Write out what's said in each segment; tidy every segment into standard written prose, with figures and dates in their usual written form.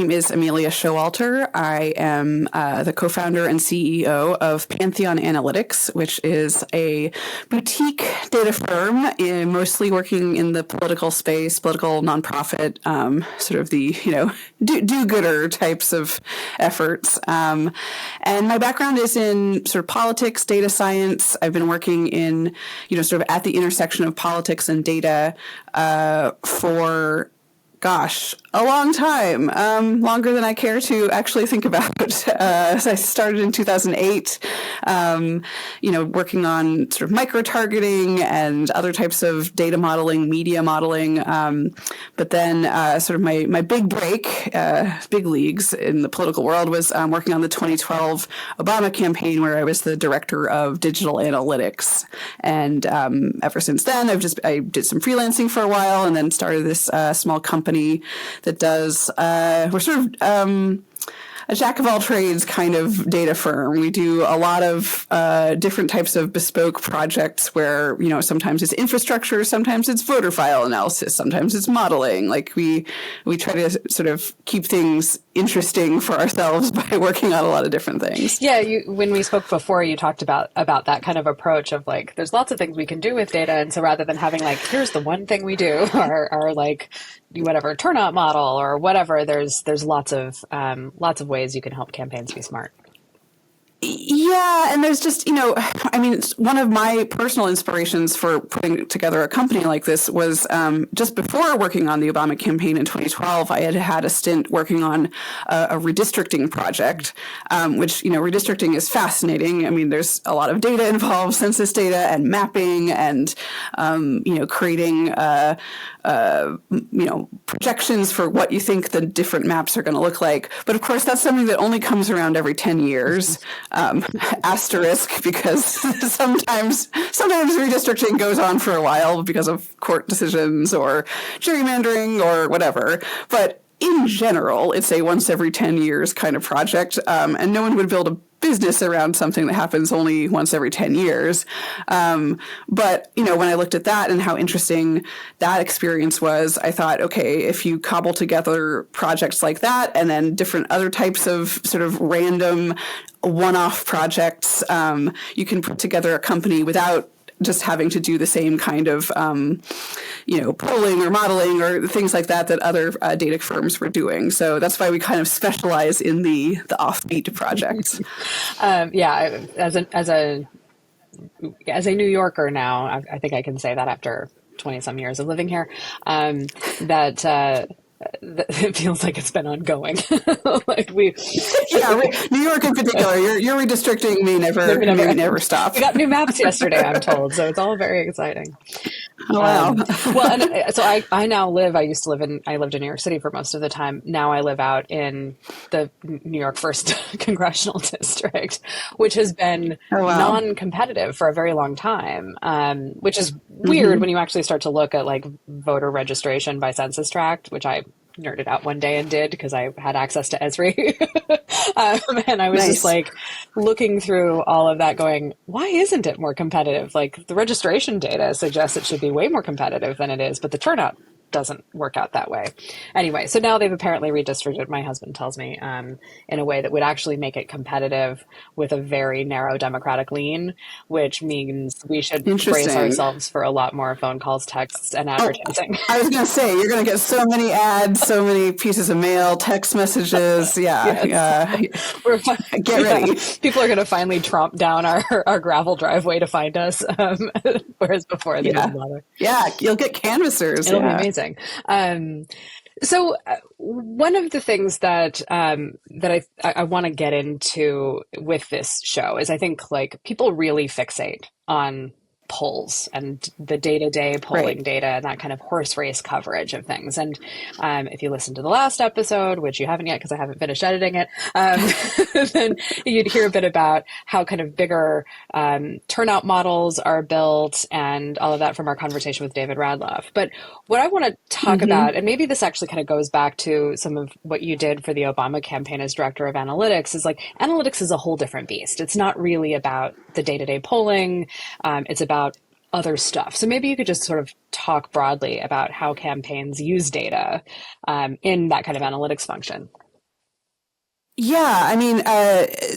name is Amelia Showalter. I am the co-founder and CEO of Pantheon Analytics, which is a boutique data firm mostly working in the political space, political nonprofit, sort of the, do-gooder types of efforts. And my background is in sort of politics, data science. I've been working in, sort of at the intersection of politics and data for a long time, longer than I care to actually think about. I started in 2008, working on sort of micro-targeting and other types of data modeling, media modeling. But then sort of my big break, big leagues in the political world was working on the 2012 Obama campaign, where I was the director of digital analytics. And ever since then, I did some freelancing for a while and then started this small company that does, we're sort of a jack of all trades kind of data firm. We do a lot of different types of bespoke projects where, sometimes it's infrastructure, sometimes it's voter file analysis, sometimes it's modeling. Like we try to sort of keep things interesting for ourselves by working on a lot of different things. Yeah, when we spoke before, you talked about that kind of approach of like, there's lots of things we can do with data. And so rather than having like, here's the one thing we do, or like whatever turnout model or whatever, there's lots of ways you can help campaigns be smart. Yeah, and there's just, one of my personal inspirations for putting together a company like this was just before working on the Obama campaign in 2012, I had a stint working on a redistricting project, which, redistricting is fascinating. I mean, there's a lot of data involved, census data and mapping and, creating projections for what you think the different maps are going to look like. But of course, that's something that only comes around every 10 years. Asterisk, because sometimes redistricting goes on for a while because of court decisions or gerrymandering or whatever. But in general, it's a once every 10 years kind of project, and no one would build a business around something that happens only once every 10 years. But, when I looked at that and how interesting that experience was, I thought, okay, if you cobble together projects like that and then different other types of sort of random one-off projects, you can put together a company without just having to do the same kind of, polling or modeling or things like that other data firms were doing. So that's why we kind of specialize in the offbeat projects. As a New Yorker now, I think I can say that after 20 some years of living here, it feels like it's been ongoing. New York in particular, your redistricting may never stop. We got new maps yesterday, I'm told, so it's all very exciting. Oh, wow. I lived in New York City for most of the time. Now I live out in the New York 1st Congressional District, which has been non-competitive for a very long time, which is weird when you actually start to look at like voter registration by census tract, which I nerded out one day and did because I had access to Esri. And I was just like looking through all of that going, why isn't it more competitive? Like the registration data suggests it should be way more competitive than it is, but the turnout doesn't work out that way. Anyway, so now they've apparently redistricted, my husband tells me, in a way that would actually make it competitive with a very narrow Democratic lean, which means we should brace ourselves for a lot more phone calls, texts, and advertising. I was going to say, you're going to get so many ads, so many pieces of mail, text messages. Yeah. Get ready. People are going to finally tromp down our gravel driveway to find us, whereas before they didn't bother. Yeah, you'll get canvassers. It'll be amazing. So one of the things that I want to get into with this show is I think like people really fixate on polls and the day-to-day polling data and that kind of horse race coverage of things. And if you listen to the last episode, which you haven't yet because I haven't finished editing it, then you'd hear a bit about how kind of bigger turnout models are built and all of that from our conversation with David Radloff. But what I want to talk about, and maybe this actually kind of goes back to some of what you did for the Obama campaign as director of analytics, is like analytics is a whole different beast. It's not really about the day-to-day polling. It's about other stuff. So maybe you could just sort of talk broadly about how campaigns use data in that kind of analytics function. Yeah, I mean,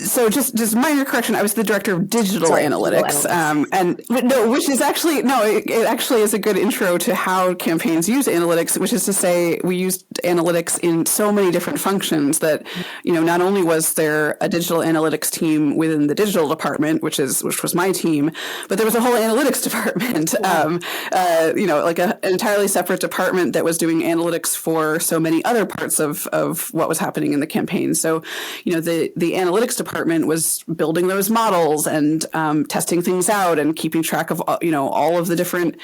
so just minor correction. I was the director of digital Sorry, digital analytics, analytics. and no, which is actually no, it actually is a good intro to how campaigns use analytics. Which is to say, we used analytics in so many different functions that, not only was there a digital analytics team within the digital department, which was my team, but there was a whole analytics department. Wow. Like an entirely separate department that was doing analytics for so many other parts of what was happening in the campaign. So the analytics department was building those models and testing things out and keeping track of all of the different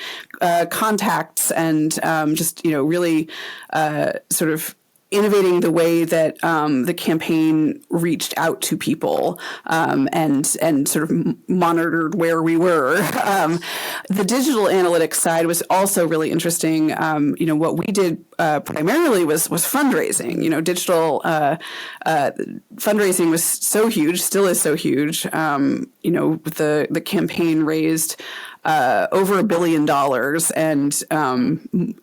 contacts and just really sort of innovating the way that the campaign reached out to people and sort of monitored where we were. The digital analytics side was also really interesting. What we did primarily was fundraising. Digital fundraising was so huge, still is so huge. The campaign raised over $1 billion, and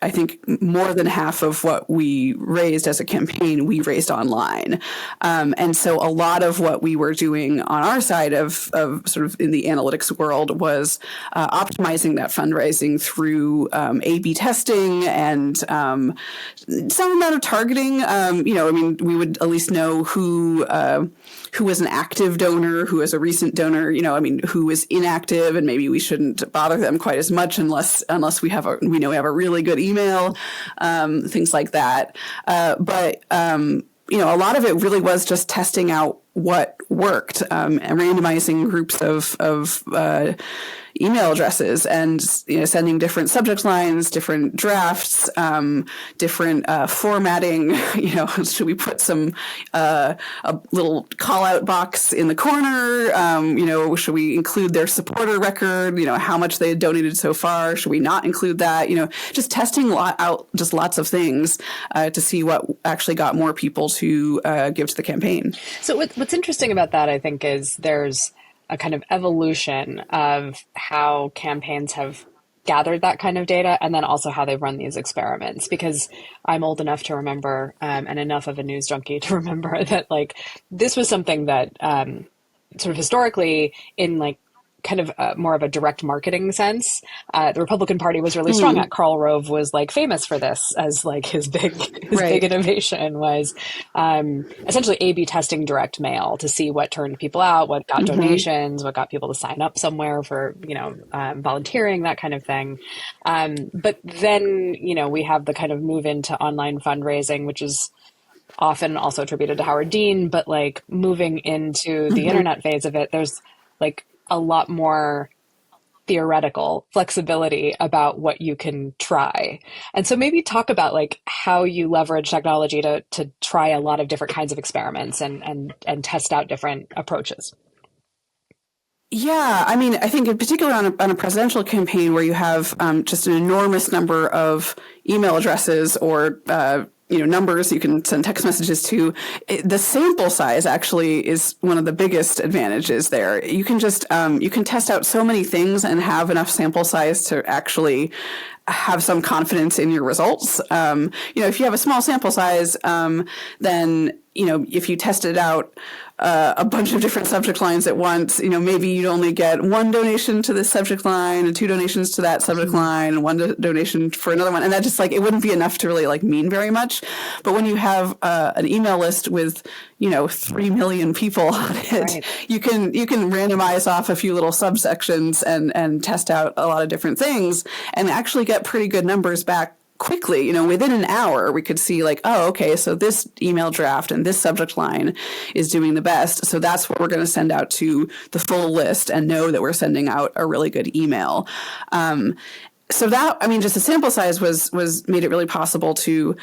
I think more than half of what we raised as a campaign, we raised online. And so a lot of what we were doing on our side of sort of in the analytics world was optimizing that fundraising through A/B testing and some amount of targeting. We would at least know who was an active donor, who was a recent donor, who was inactive, and maybe we shouldn't bother them quite as much unless we know we have a really good email, things like that. But a lot of it really was just testing out what worked, and randomizing groups of email addresses and sending different subject lines, different drafts, different formatting. Should we put some a little call out box in the corner? Should we include their supporter record? How much they had donated so far? Should we not include that? Just testing out just lots of things to see what actually got more people to give to the campaign. So what's interesting about that, I think, is there's a kind of evolution of how campaigns have gathered that kind of data and then also how they've run these experiments, because I'm old enough to remember and enough of a news junkie to remember that this was something that sort of historically in kind of more of a direct marketing sense, the Republican Party was really strong at. Karl Rove was famous for this as his big innovation was essentially A/B testing direct mail to see what turned people out, what got donations, what got people to sign up somewhere for volunteering, that kind of thing. But then we have the kind of move into online fundraising, which is often also attributed to Howard Dean, but moving into the internet phase of it, there's a lot more theoretical flexibility about what you can try. And so maybe talk about how you leverage technology to try a lot of different kinds of experiments and test out different approaches. Yeah, I mean, I think in particular on a presidential campaign where you have just an enormous number of email addresses or numbers you can send text messages to, the sample size actually is one of the biggest advantages there. You can just you can test out so many things and have enough sample size to actually have some confidence in your results. If you have a small sample size, then if you tested out a bunch of different subject lines at once, maybe you'd only get one donation to this subject line and two donations to that subject line and one donation for another one. And that just it wouldn't be enough to really mean very much. But when you have an email list with, 3 million people on it, right, you can randomize off a few little subsections and test out a lot of different things and actually get pretty good numbers back quickly. Within an hour, we could see okay, so this email draft and this subject line is doing the best. So that's what we're going to send out to the full list and know that we're sending out a really good email. So that, just the sample size was made it really possible to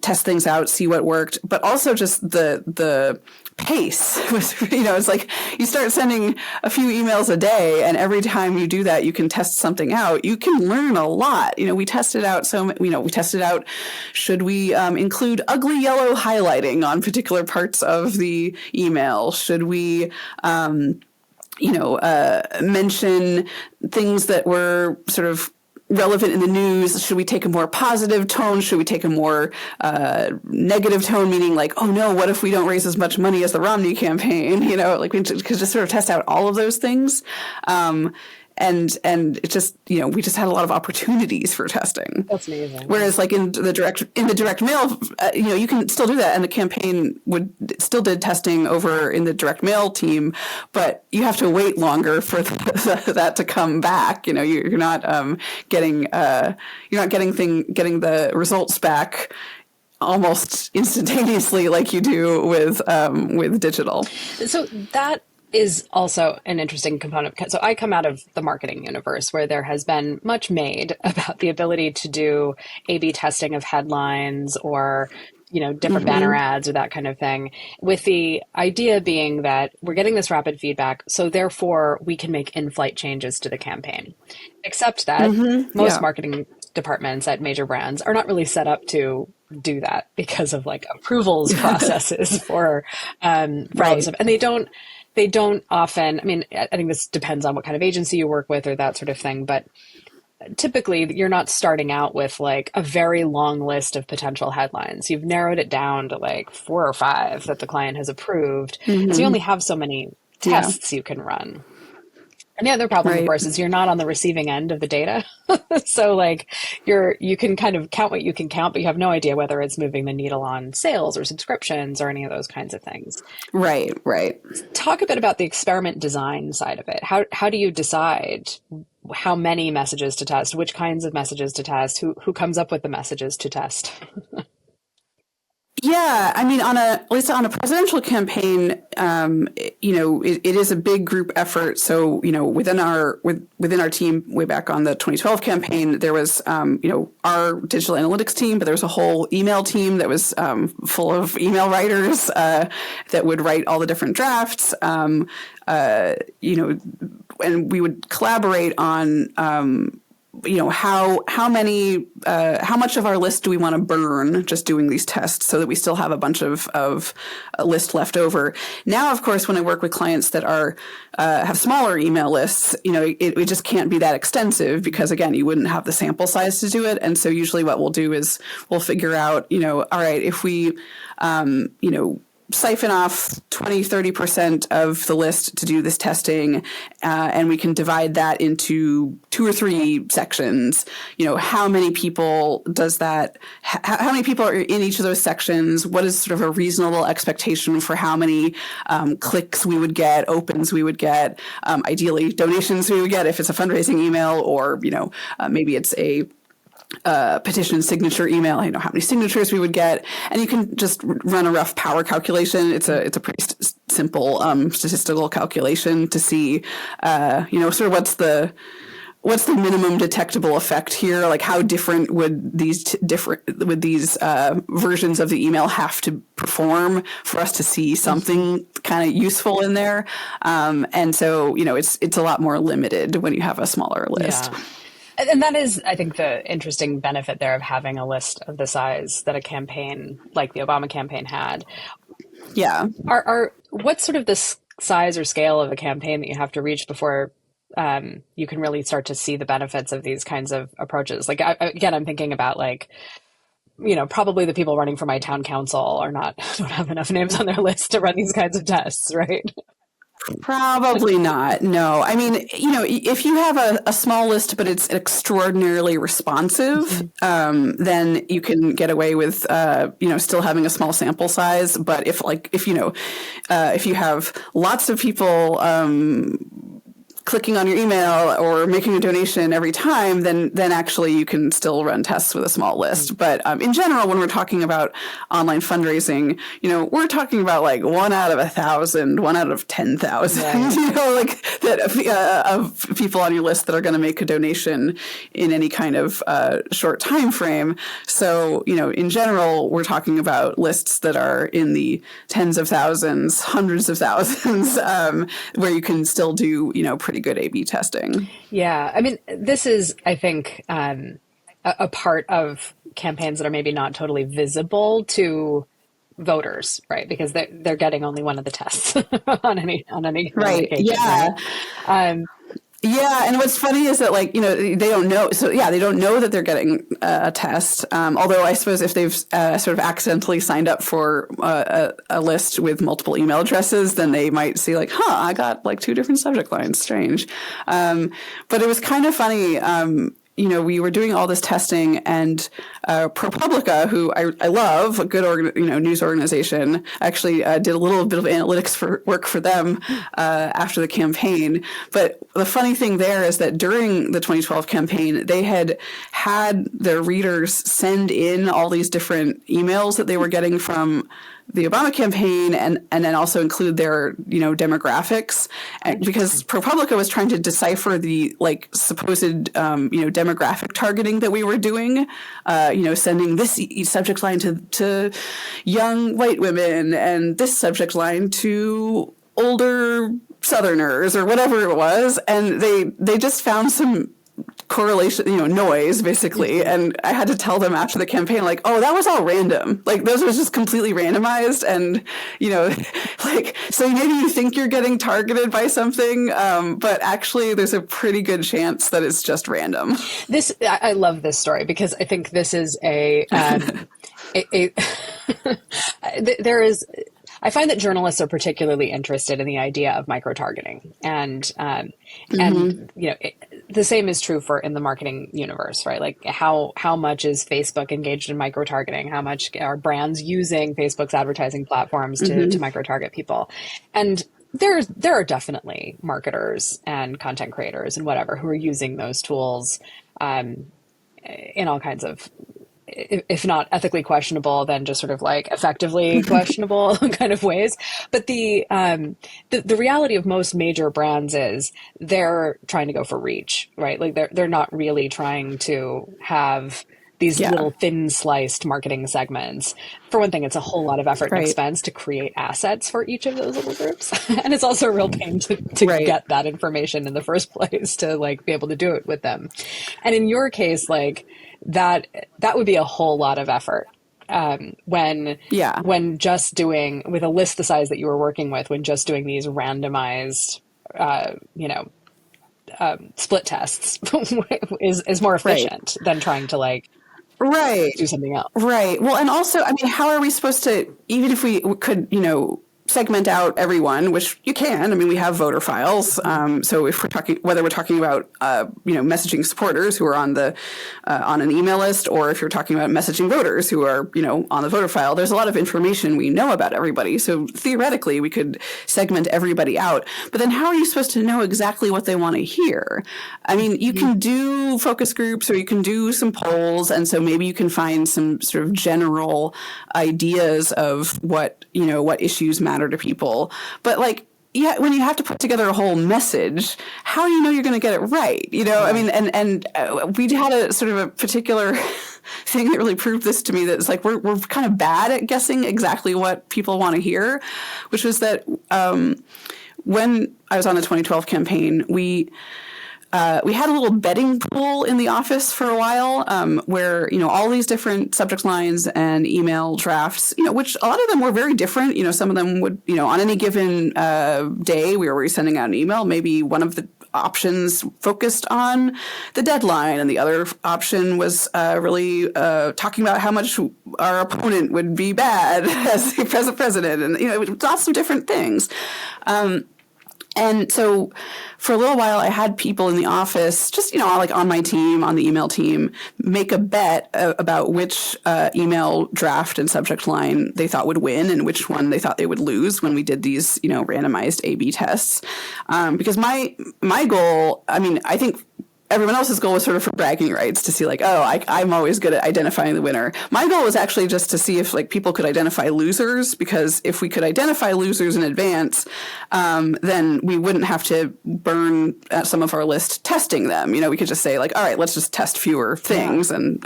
test things out, see what worked, but also just the pace was, it's you start sending a few emails a day, and every time you do that, you can test something out. You can learn a lot. We tested out should we include ugly yellow highlighting on particular parts of the email? Should we mention things that were sort of relevant in the news? Should we take a more positive tone? Should we take a more negative tone, meaning like, oh no, what if we don't raise as much money as the Romney campaign? Like we could just sort of test out all of those things. And it just, we just had a lot of opportunities for testing. That's amazing. Whereas like in the direct mail, you can still do that. And the campaign still did testing over in the direct mail team, but you have to wait longer for that to come back. You're not getting the results back almost instantaneously like you do with digital. So that is also an interesting component. So I come out of the marketing universe where there has been much made about the ability to do A/B testing of headlines or, different banner ads or that kind of thing, with the idea being that we're getting this rapid feedback, so therefore we can make in-flight changes to the campaign. Except that most marketing departments at major brands are not really set up to do that because of like approvals processes for all this stuff. And they don't often, I mean, I think this depends on what kind of agency you work with or that sort of thing, but typically you're not starting out with like a very long list of potential headlines. You've narrowed it down to like 4 or 5 that the client has approved. So you only have so many tests you can run. And the other problem, of course, is you're not on the receiving end of the data. So like you can kind of count what you can count, but you have no idea whether it's moving the needle on sales or subscriptions or any of those kinds of things. Right. Talk a bit about the experiment design side of it. How do you decide how many messages to test, which kinds of messages to test, who comes up with the messages to test? Yeah, I mean, at least on a presidential campaign, it is a big group effort. So, within our team, way back on the 2012 campaign, there was, our digital analytics team, but there was a whole email team that was full of email writers that would write all the different drafts. And we would collaborate on how much of our list do we want to burn just doing these tests so that we still have a bunch of a list left over. Now, of course, when I work with clients that have smaller email lists, it just can't be that extensive because, again, you wouldn't have the sample size to do it. And so usually what we'll do is we'll figure out, all right, if we, siphon off 20-30% of the list to do this testing, and we can divide that into 2 or 3 sections. How many people does that? How many people are in each of those sections? What is sort of a reasonable expectation for how many clicks we would get, opens we would get, ideally donations we would get if it's a fundraising email, or maybe it's a petition signature email. I know how many signatures we would get, and you can just run a rough power calculation. It's a pretty simple statistical calculation to see, sort of what's the minimum detectable effect here? Like how different would these versions of the email have to perform for us to see something kind of useful in there? And so it's a lot more limited when you have a smaller list. Yeah. And that is, I think, the interesting benefit there of having a list of the size that a campaign like the Obama campaign had. Yeah. What's sort of the size or scale of a campaign that you have to reach before you can really start to see the benefits of these kinds of approaches? Like, I'm thinking about like, probably the people running for my town council don't have enough names on their list to run these kinds of tests, right? Probably not. No. I mean, if you have a small list, but it's extraordinarily responsive, then you can get away with, still having a small sample size. But if you have lots of people, clicking on your email or making a donation every time, then actually you can still run tests with a small list. But in general, when we're talking about online fundraising, we're talking about like 1 out of 1,000, 1 out of 10,000, of people on your list that are going to make a donation in any kind of short time frame. So, in general, we're talking about lists that are in the tens of thousands, hundreds of thousands, where you can still do, pretty good A/B testing. Yeah. I mean, this is, I think, a part of campaigns that are maybe not totally visible to voters, right? Because they're getting only one of the tests on any right. occasion, Yeah. Right? Yeah, and what's funny is that, like, they don't know. So yeah, they don't know that they're getting a test. Although I suppose if they've sort of accidentally signed up for a list with multiple email addresses, then they might see like, huh, I got like 2 different subject lines. Strange. But it was kind of funny. We were doing all this testing, and ProPublica, who I love, a good news organization, actually did a little bit of analytics work for them after the campaign. But the funny thing there is that during the 2012 campaign, they had their readers send in all these different emails that they were getting from the Obama campaign, and then also include their demographics, and because ProPublica was trying to decipher the like supposed demographic targeting that we were doing, sending this subject line to young white women and this subject line to older Southerners or whatever it was, and they just found some correlation, noise basically. And I had to tell them after the campaign, like, oh, that was all random. Like those was just completely randomized. And, like, so maybe you think you're getting targeted by something, but actually there's a pretty good chance that it's just random. I love this story because I think this is I find that journalists are particularly interested in the idea of micro-targeting, and the same is true in the marketing universe, right? Like how much is Facebook engaged in micro-targeting? How much are brands using Facebook's advertising platforms to micro-target people? And there are definitely marketers and content creators and whatever who are using those tools in all kinds of, if not ethically questionable, then just sort of like effectively questionable kind of ways. But the reality of most major brands is they're trying to go for reach, right? Like they're not really trying to have these little thin sliced marketing segments. For one thing, it's a whole lot of effort and expense to create assets for each of those little groups. And it's also a real pain to get that information in the first place, to like be able to do it with them. And in your case, like that would be a whole lot of effort. When just doing, with a list the size that you were working with, when just doing these randomized, split tests is more efficient than trying to like do something else. Right. Well, and also, I mean, how are we supposed to, even if we could, segment out everyone, which you can. I mean, we have voter files. So if whether we're talking about, messaging supporters who are on an email list, or if you're talking about messaging voters who are, on the voter file, there's a lot of information we know about everybody. So theoretically, we could segment everybody out. But then how are you supposed to know exactly what they want to hear? I mean, you can do focus groups, or you can do some polls. And so maybe you can find some sort of general ideas of what issues matter to people. But like, when you have to put together a whole message, how do you know you're going to get it right? I mean, and we had a sort of a particular thing that really proved this to me, that it's like we're kind of bad at guessing exactly what people want to hear, which was that when I was on the 2012 campaign, we had a little betting pool in the office for a while, where, all these different subject lines and email drafts, which a lot of them were very different. Some of them would, on any given day we were sending out an email, maybe one of the options focused on the deadline, and the other option was really talking about how much our opponent would be bad as the president, and, lots of different things. And so for a little while, I had people in the office, just, like on my team, on the email team, make a bet about which email draft and subject line they thought would win and which one they thought they would lose when we did these, randomized A/B tests. Because my goal, I mean, I think everyone else's goal was sort of for bragging rights, to see like, oh, I'm always good at identifying the winner. My goal was actually just to see if like people could identify losers, because if we could identify losers in advance, then we wouldn't have to burn some of our list testing them. We could just say like, all right, let's just test fewer things and,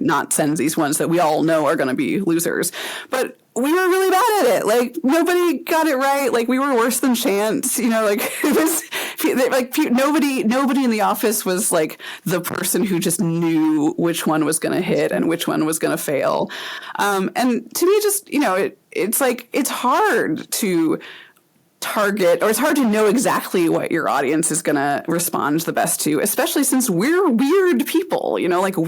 not send these ones that we all know are going to be losers. But we were really bad at it. Like nobody got it right. Like we were worse than chance. Like it was like nobody in the office was like the person who just knew which one was going to hit and which one was going to fail. And to me, just it's like it's hard to target, or it's hard to know exactly what your audience is going to respond the best to, especially since we're weird people, like a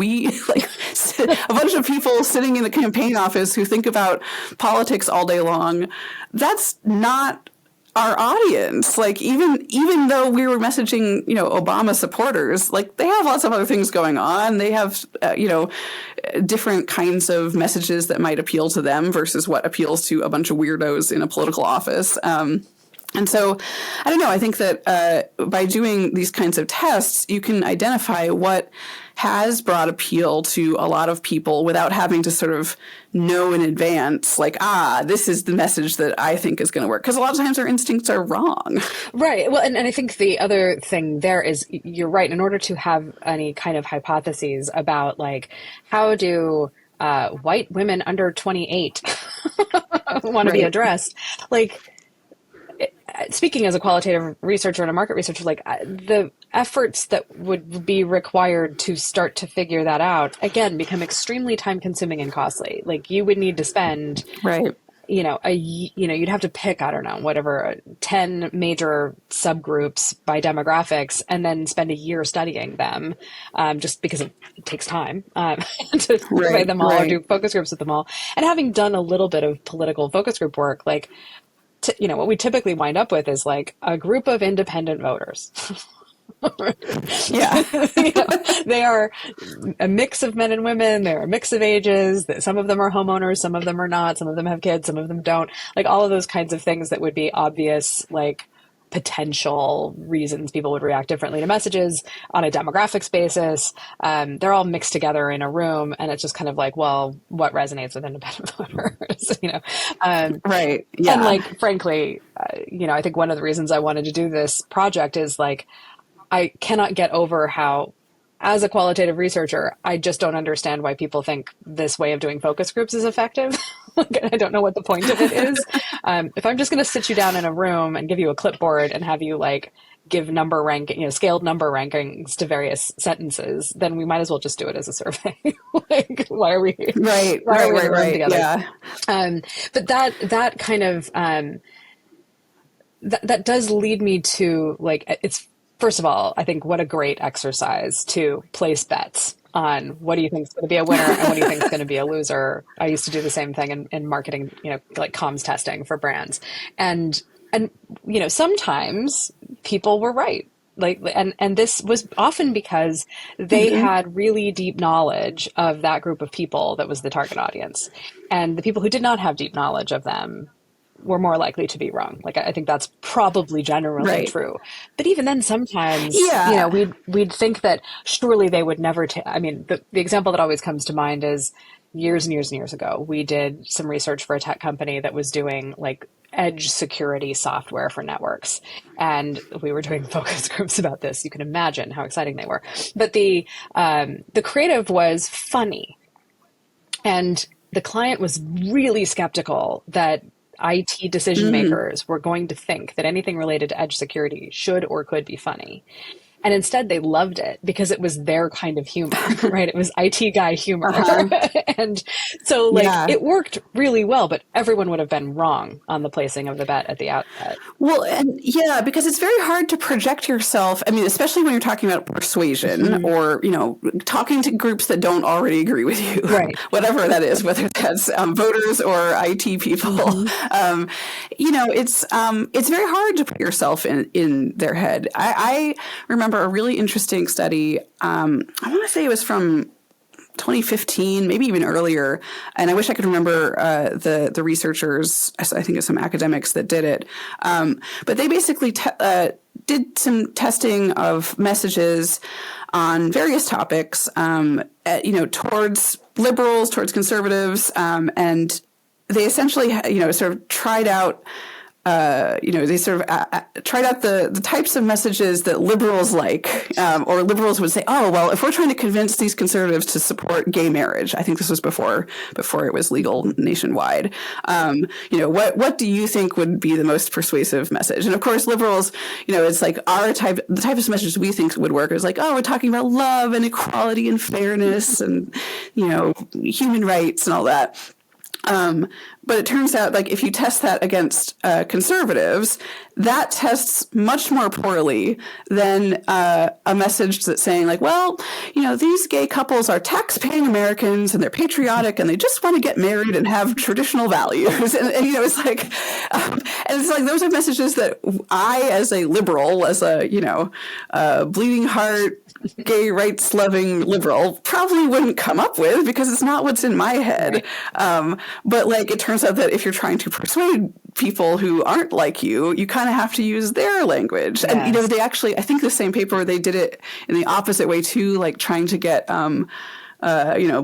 bunch of people sitting in the campaign office who think about politics all day long. That's not our audience. Like, even though we were messaging, Obama supporters, like, they have lots of other things going on. They have, different kinds of messages that might appeal to them versus what appeals to a bunch of weirdos in a political office. And so, I don't know, I think that by doing these kinds of tests, you can identify what has broad appeal to a lot of people without having to sort of know in advance, like, this is the message that I think is going to work. Because a lot of times our instincts are wrong. Right. Well, and I think the other thing there is, you're right, in order to have any kind of hypotheses about, like, how do white women under 28 want to be addressed, like, speaking as a qualitative researcher and a market researcher, like, the efforts that would be required to start to figure that out, again, become extremely time consuming and costly. Like, you would need to spend, you'd have to pick, I don't know, whatever, 10 major subgroups by demographics and then spend a year studying them, just because it takes time to survey them all or do focus groups with them all. And having done a little bit of political focus group work, like, what we typically wind up with is like a group of independent voters. Yeah. They are a mix of men and women. They're a mix of ages. Some of them are homeowners. Some of them are not. Some of them have kids. Some of them don't. Like, all of those kinds of things that would be obvious, like, potential reasons people would react differently to messages on a demographics basis. They're all mixed together in a room, and it's just kind of like, well, what resonates with independent voters, Right. Yeah. And, like, frankly, I think one of the reasons I wanted to do this project is, like, I cannot get over how, as a qualitative researcher, I just don't understand why people think this way of doing focus groups is effective. I don't know what the point of it is. If I'm just going to sit you down in a room and give you a clipboard and have you, like, give number ranking, scaled number rankings to various sentences, then we might as well just do it as a survey. Like, why are we right together? Yeah. But that kind of that does lead me to, like, it's, first of all, I think what a great exercise to place bets on what do you think is going to be a winner and what do you think is going to be a loser. I used to do the same thing in marketing, like comms testing for brands. And sometimes people were right. Like, and this was often because they had really deep knowledge of that group of people that was the target audience. And the people who did not have deep knowledge of them were more likely to be wrong. Like, I think that's probably generally true. But even then, sometimes, we'd think that surely they would never the example that always comes to mind is years and years and years ago, we did some research for a tech company that was doing, like, edge security software for networks. And we were doing focus groups about this. You can imagine how exciting they were. But the creative was funny. And the client was really skeptical that IT decision makers were going to think that anything related to edge security should or could be funny. And instead they loved it because it was their kind of humor, right? It was IT guy humor. And so, like, it worked really well, but everyone would have been wrong on the placing of the bet at the outset. Well, and because it's very hard to project yourself. I mean, especially when you're talking about persuasion or, talking to groups that don't already agree with you, right? Whatever that is, whether that's voters or IT people, it's very hard to put yourself in their head. I remember a really interesting study. I want to say it was from 2015, maybe even earlier. And I wish I could remember the researchers. I think it's some academics that did it. But they basically did some testing of messages on various topics, towards liberals, towards conservatives. And they essentially, sort of tried out they sort of tried out the types of messages that liberals like, or liberals would say, oh, well, if we're trying to convince these conservatives to support gay marriage, I think this was before it was legal nationwide. What do you think would be the most persuasive message? And of course, liberals, it's like the type of message we think would work is like, oh, we're talking about love and equality and fairness and, human rights and all that. but it turns out like if you test that against conservatives, that tests much more poorly than a message that's saying like, well, these gay couples are tax-paying Americans and they're patriotic and they just want to get married and have traditional values. And it's like, and it's like those are messages that I, as a liberal, as a bleeding heart, gay rights loving liberal, probably wouldn't come up with because it's not what's in my head. But like it turns out that if you're trying to persuade people who aren't like you kind of have to use their language. Yes. And they actually, I think the same paper, they did it in the opposite way too, like trying to get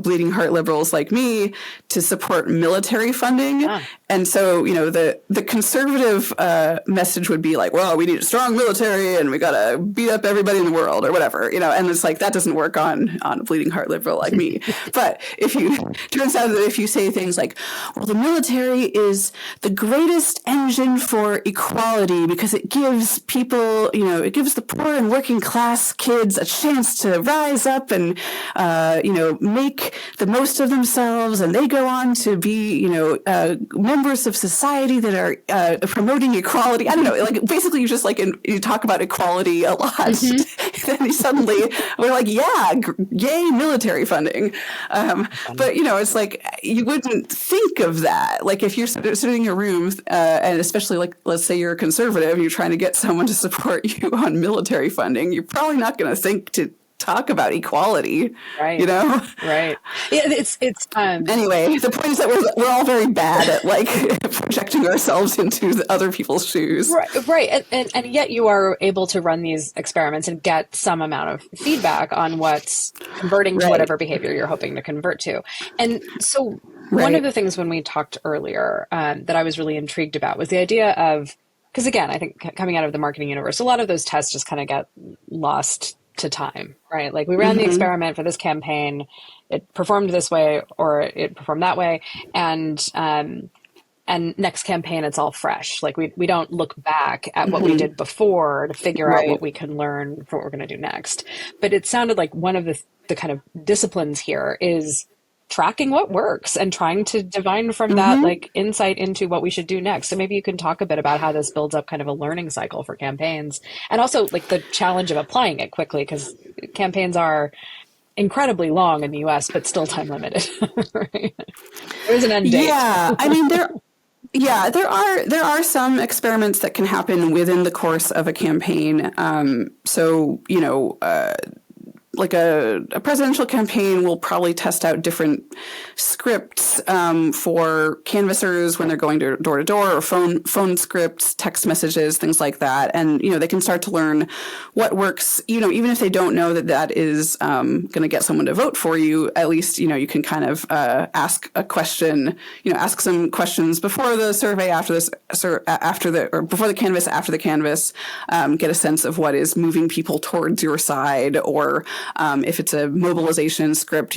bleeding heart liberals like me to support military funding. Yeah. And so, the conservative message would be like, well, we need a strong military and we got to beat up everybody in the world or whatever, and it's like that doesn't work on a bleeding heart liberal like me. But turns out that if you say things like, well, the military is the greatest engine for equality because it gives people, it gives the poor and working class kids a chance to rise up and, make the most of themselves, and they go on to be, members of society that are promoting equality. I don't know, like basically you just like you talk about equality a lot. Mm-hmm. Then suddenly we're like, yeah, yay, military funding. But it's like you wouldn't think of that. Like if you're sitting in your room, and especially like let's say you're a conservative, and you're trying to get someone to support you on military funding, you're probably not going to think to talk about equality, right? Right. Yeah, it's anyway. The point is that we're all very bad at like projecting ourselves into the other people's shoes, right. And yet you are able to run these experiments and get some amount of feedback on what's converting to whatever behavior you're hoping to convert to. And so one of the things when we talked earlier that I was really intrigued about was the idea of, because again, I think coming out of the marketing universe, a lot of those tests just kind of get lost to time, right? Like we ran the experiment for this campaign, it performed this way or it performed that way, and next campaign it's all fresh. Like we don't look back at what we did before to figure out what we can learn for what we're going to do next. But it sounded like one of the kind of disciplines here is tracking what works and trying to divine from that like insight into what we should do next. So maybe you can talk a bit about how this builds up kind of a learning cycle for campaigns, and also like the challenge of applying it quickly, because campaigns are incredibly long in the US, but still time limited. Right? There's an end date. Yeah. I mean, there are some experiments that can happen within the course of a campaign. Like a presidential campaign will probably test out different scripts for canvassers when they're going door to door, or phone scripts, text messages, things like that. And, they can start to learn what works, even if they don't know that is going to get someone to vote for you. At least, you can kind of ask a question, ask some questions before the survey, before the canvas, after the canvas, get a sense of what is moving people towards your side, or if it's a mobilization script,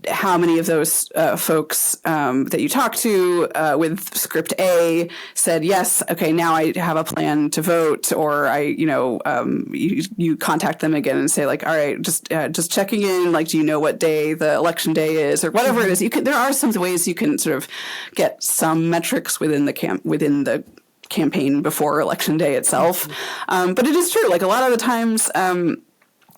how many of those folks that you talk to with script A said, yes, okay, now I have a plan to vote, or you contact them again and say like, all right, just checking in, like, do you know what day the election day is, or whatever it is. There are some ways you can sort of get some metrics within the campaign before election day itself. But it is true, like a lot of the times,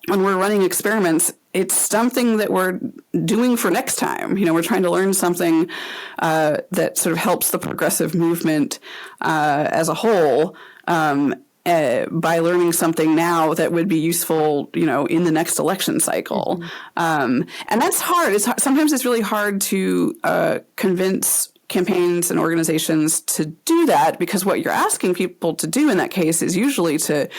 when we're running experiments, it's something that we're doing for next time. We're trying to learn something that sort of helps the progressive movement as a whole by learning something now that would be useful, in the next election cycle. And that's hard. Sometimes it's really hard to convince campaigns and organizations to do that, because what you're asking people to do in that case is usually to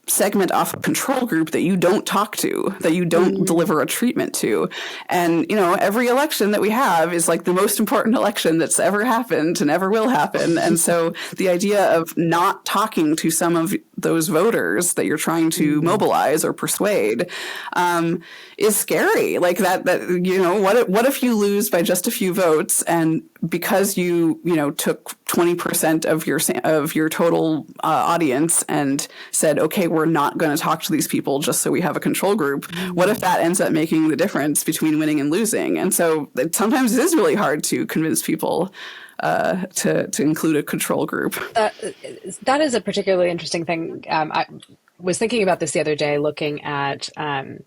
segment off a control group that you don't talk to, that you don't deliver a treatment to. And, every election that we have is like the most important election that's ever happened and ever will happen. And so the idea of not talking to some of those voters that you're trying to mobilize or persuade is scary. Like that what if you lose by just a few votes, and because you took 20% of your total audience and said, okay, we're not going to talk to these people just so we have a control group. What if that ends up making the difference between winning and losing? And so sometimes it is really hard to convince people to include a control group. That is a particularly interesting thing. I was thinking about this the other day, looking at, I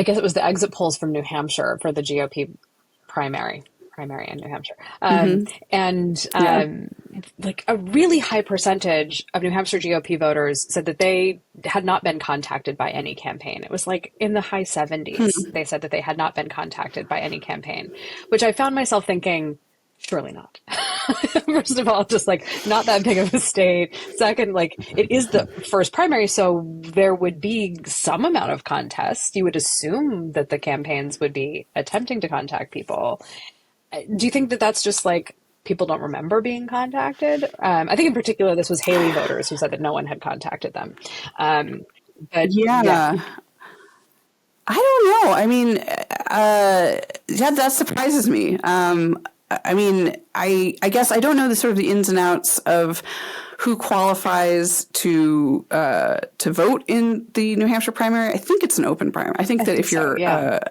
guess it was the exit polls from New Hampshire for the GOP primary in New Hampshire. Like a really high percentage of New Hampshire GOP voters said that they had not been contacted by any campaign. It was like in the high 70s. They said that they had not been contacted by any campaign, which I found myself thinking, surely not. First of all, just like not that big of a state. Second, like it is the first primary, so there would be some amount of contest. You would assume that the campaigns would be attempting to contact people. Do you think that that's just like people don't remember being contacted? I think in particular, this was Haley voters who said that no one had contacted them. But yeah. I don't know. I mean, that surprises me. I mean, I guess I don't know the sort of the ins and outs of who qualifies to vote in the New Hampshire primary. I think it's an open primary. I think if you're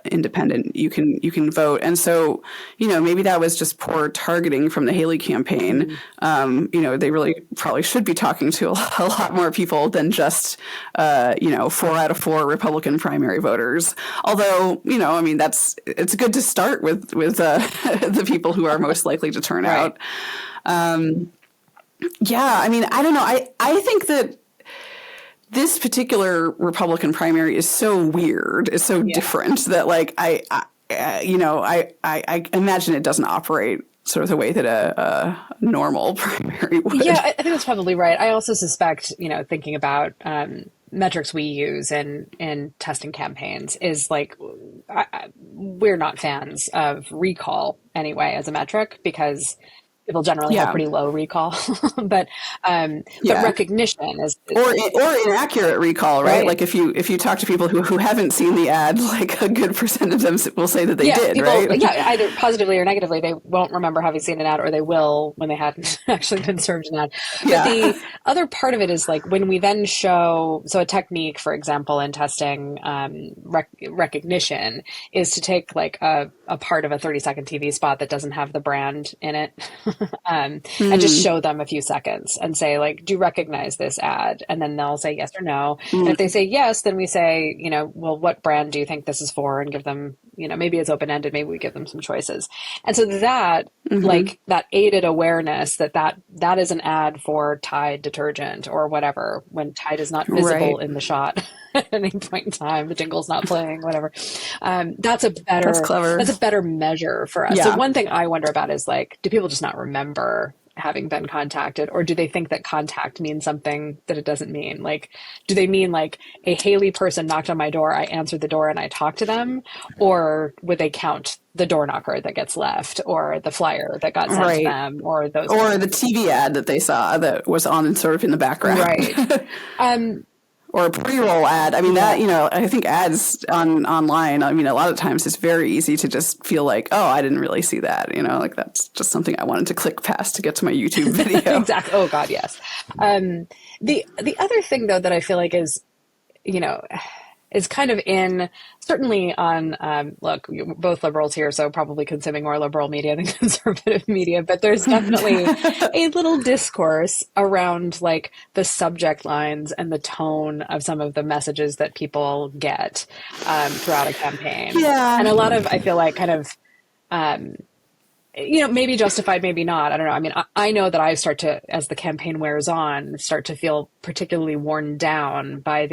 independent, you can vote. And so, maybe that was just poor targeting from the Haley campaign. They really probably should be talking to a lot more people than just 4 out of 4 Republican primary voters. Although, I mean, it's good to start with the people who are most likely to turn out. Yeah, I mean, I don't know. I think that this particular Republican primary is so weird, is so different that like I imagine it doesn't operate sort of the way that a normal primary would. Yeah, I think that's probably right. I also suspect, thinking about metrics we use in testing campaigns is like we're not fans of recall anyway as a metric, because people generally have pretty low recall, but recognition is or inaccurate recall, right? Like if you talk to people who haven't seen the ad, like a good percent of them will say that they did, people, right? Yeah, either positively or negatively, they won't remember having seen an ad, or they will when they hadn't actually been served an ad. But the other part of it is like when we then show, so a technique, for example, in testing recognition is to take like a part of a 30-second TV spot that doesn't have the brand in it. And just show them a few seconds and say, like, do you recognize this ad? And then they'll say yes or no. And if they say yes, then we say, well, what brand do you think this is for? And give them, maybe it's open-ended, maybe we give them some choices. And so that, like, that aided awareness that is an ad for Tide detergent or whatever, when Tide is not visible in the shot at any point in time, the jingle's not playing, whatever. That's clever. That's a better measure for us. So one thing I wonder about is like, do people just not remember having been contacted, or do they think that contact means something that it doesn't mean? Like, do they mean like a Haley person knocked on my door, I answered the door and I talked to them? Or would they count the door knocker that gets left, or the flyer that got sent to them, or those, or the TV ad that they saw that was on sort of in the background? Right. Or a pre-roll ad. I mean, I think ads online, I mean, a lot of times it's very easy to just feel like, oh, I didn't really see that. Like that's just something I wanted to click past to get to my YouTube video. Exactly. Oh, God, yes. The other thing, though, that I feel like is, is kind of certainly on, look, both liberals here, so probably consuming more liberal media than conservative media, but there's definitely a little discourse around like the subject lines and the tone of some of the messages that people get throughout a campaign. Yeah. And a lot of, I feel like, kind of, maybe justified, maybe not. I don't know. I mean, I know that I start to, as the campaign wears on, start to feel particularly worn down by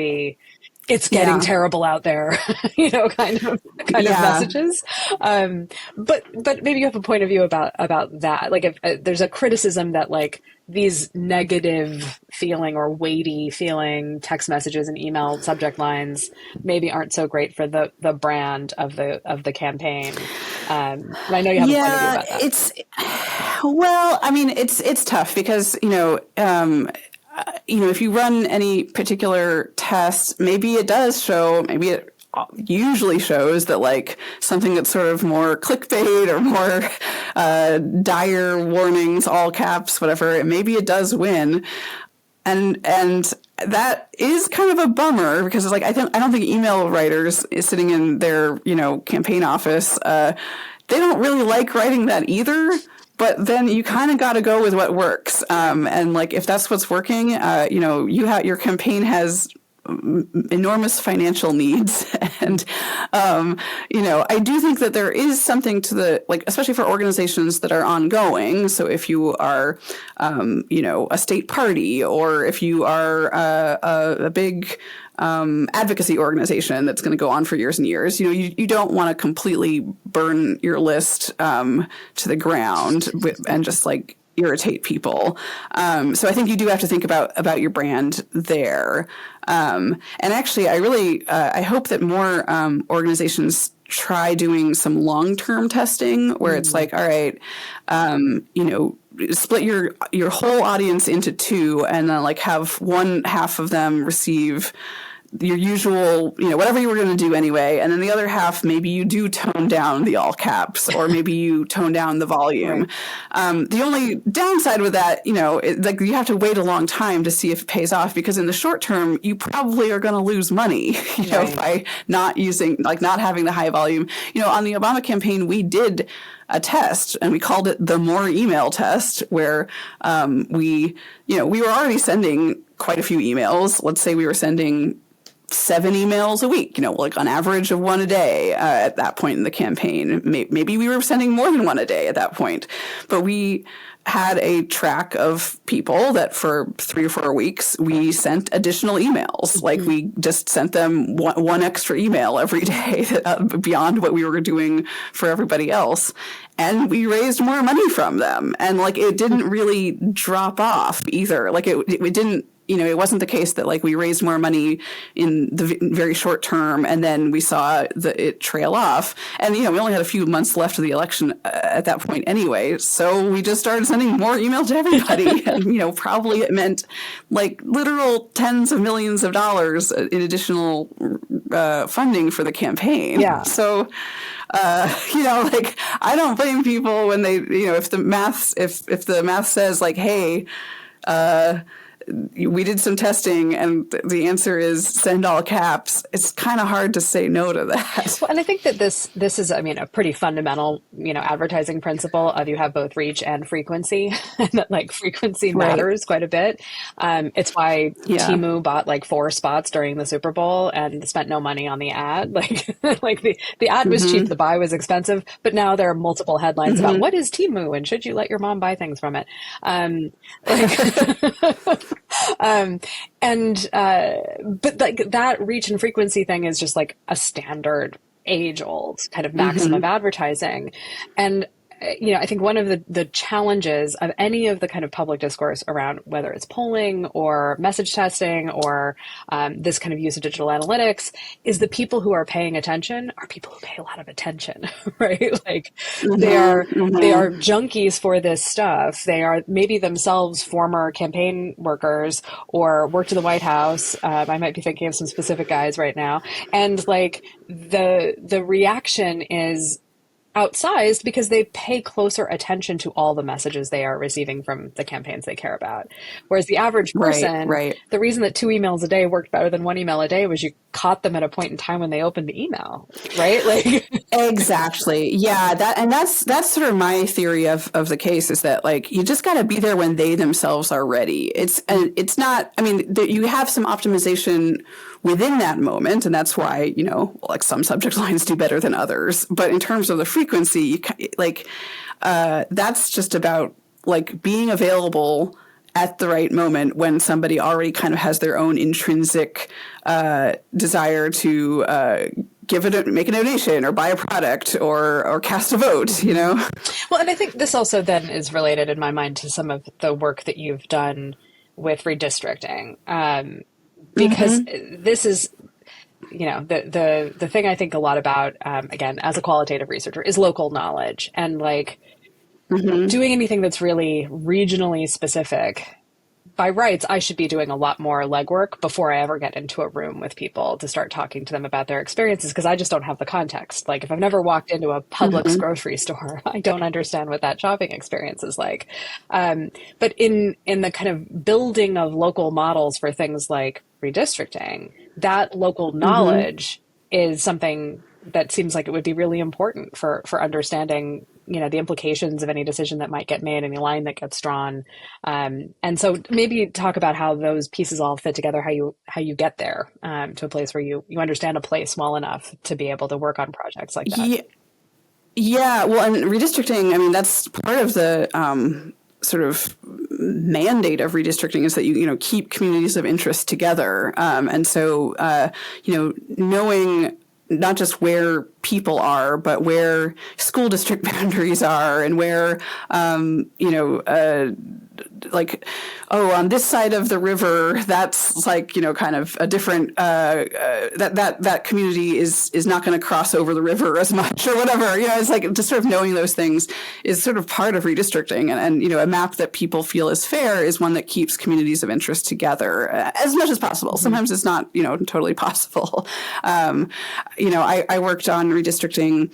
it's getting terrible out there, kind of messages. But maybe you have a point of view about that. Like if there's a criticism that like these negative feeling or weighty feeling text messages and email subject lines maybe aren't so great for the brand of the campaign. And I know you have a point of view about that. Well, I mean, it's tough because, if you run any particular test, maybe it does show, maybe it usually shows that like something that's sort of more clickbait or more dire warnings, all caps, whatever, maybe it does win. And that is kind of a bummer because it's like, I don't think email writers is sitting in their, campaign office. They don't really like writing that either. But then you kind of got to go with what works. And like, if that's what's working, your campaign has enormous financial needs. And, I do think that there is something to the, like, especially for organizations that are ongoing. So if you are, a state party, or if you are a big advocacy organization that's going to go on for years and years, you don't want to completely burn your list to the ground and just like irritate people. So I think you do have to think about your brand there. And actually, I hope that more organizations try doing some long-term testing where it's like, all right, split your whole audience into two, and then like have one half of them receive your usual, whatever you were going to do anyway. And then the other half, maybe you do tone down the all caps, or maybe you tone down the volume. Right. The only downside with that, like you have to wait a long time to see if it pays off, because in the short term, you probably are going to lose money, right. by not having the high volume. On the Obama campaign, we did a test, and we called it the more email test, where we were already sending quite a few emails. Let's say we were sending 7 emails a week, like on average of 1 a day at that point in the campaign. Maybe we were sending more than 1 a day at that point. But we had a track of people that for 3 or 4 weeks, we sent additional emails. Like we just sent them one extra email every day beyond what we were doing for everybody else. And we raised more money from them. And like it didn't really drop off either. Like it didn't, it wasn't the case that like we raised more money in the very short term and then we saw it trail off. And, we only had a few months left of the election at that point anyway. So we just started sending more email to everybody. And, probably it meant like literal tens of millions of dollars in additional funding for the campaign. Yeah. So, like I don't blame people when they, if the math says like, hey, we did some testing and the answer is send all caps, it's kind of hard to say no to that. Well, and I think that this is, a pretty fundamental, advertising principle of you have both reach and frequency, and that like frequency matters quite a bit. It's why Temu bought like 4 spots during the Super Bowl and spent no money on the ad. Like, like the ad was cheap, the buy was expensive, but now there are multiple headlines about what is Temu and should you let your mom buy things from it? But like that reach and frequency thing is just like a standard age old kind of maxim of advertising. And I think one of the challenges of any of the kind of public discourse around whether it's polling or message testing or this kind of use of digital analytics is the people who are paying attention are people who pay a lot of attention, right? Like they are junkies for this stuff. They are maybe themselves former campaign workers or worked in the White House. I might be thinking of some specific guys right now. And like the reaction is outsized because they pay closer attention to all the messages they are receiving from the campaigns they care about. Whereas the average person, the reason that 2 emails a day worked better than 1 email a day was you caught them at a point in time when they opened the email, right? Like exactly. Yeah. That's sort of my theory of the case is that like, you just got to be there when they themselves are ready. It's not, you have some optimization within that moment. And that's why, like some subject lines do better than others. But in terms of the frequency, that's just about like being available at the right moment when somebody already kind of has their own intrinsic desire to make a donation or buy a product or cast a vote, Well, and I think this also then is related in my mind to some of the work that you've done with redistricting. Because this is, the thing I think a lot about, again, as a qualitative researcher, is local knowledge and like doing anything that's really regionally specific by rights, I should be doing a lot more legwork before I ever get into a room with people to start talking to them about their experiences, because I just don't have the context. Like if I've never walked into a Publix Mm-hmm. grocery store, I don't understand what that shopping experience is like. But in the kind of building of local models for things like redistricting, that local Mm-hmm. knowledge is something that seems like it would be really important for understanding, the implications of any decision that might get made, any line that gets drawn. And so maybe talk about how those pieces all fit together, how you get there, to a place where you understand a place well enough to be able to work on projects like that. Yeah, yeah. Well, and redistricting, I mean, that's part of the sort of mandate of redistricting is that keep communities of interest together. And so, knowing not just where people are, but where school district boundaries are, and where, like, oh, on this side of the river, that's like, kind of a different, that community is not going to cross over the river as much or whatever. It's like just sort of knowing those things is sort of part of redistricting. And a map that people feel is fair is one that keeps communities of interest together as much as possible. Sometimes it's not, totally possible. I worked on redistricting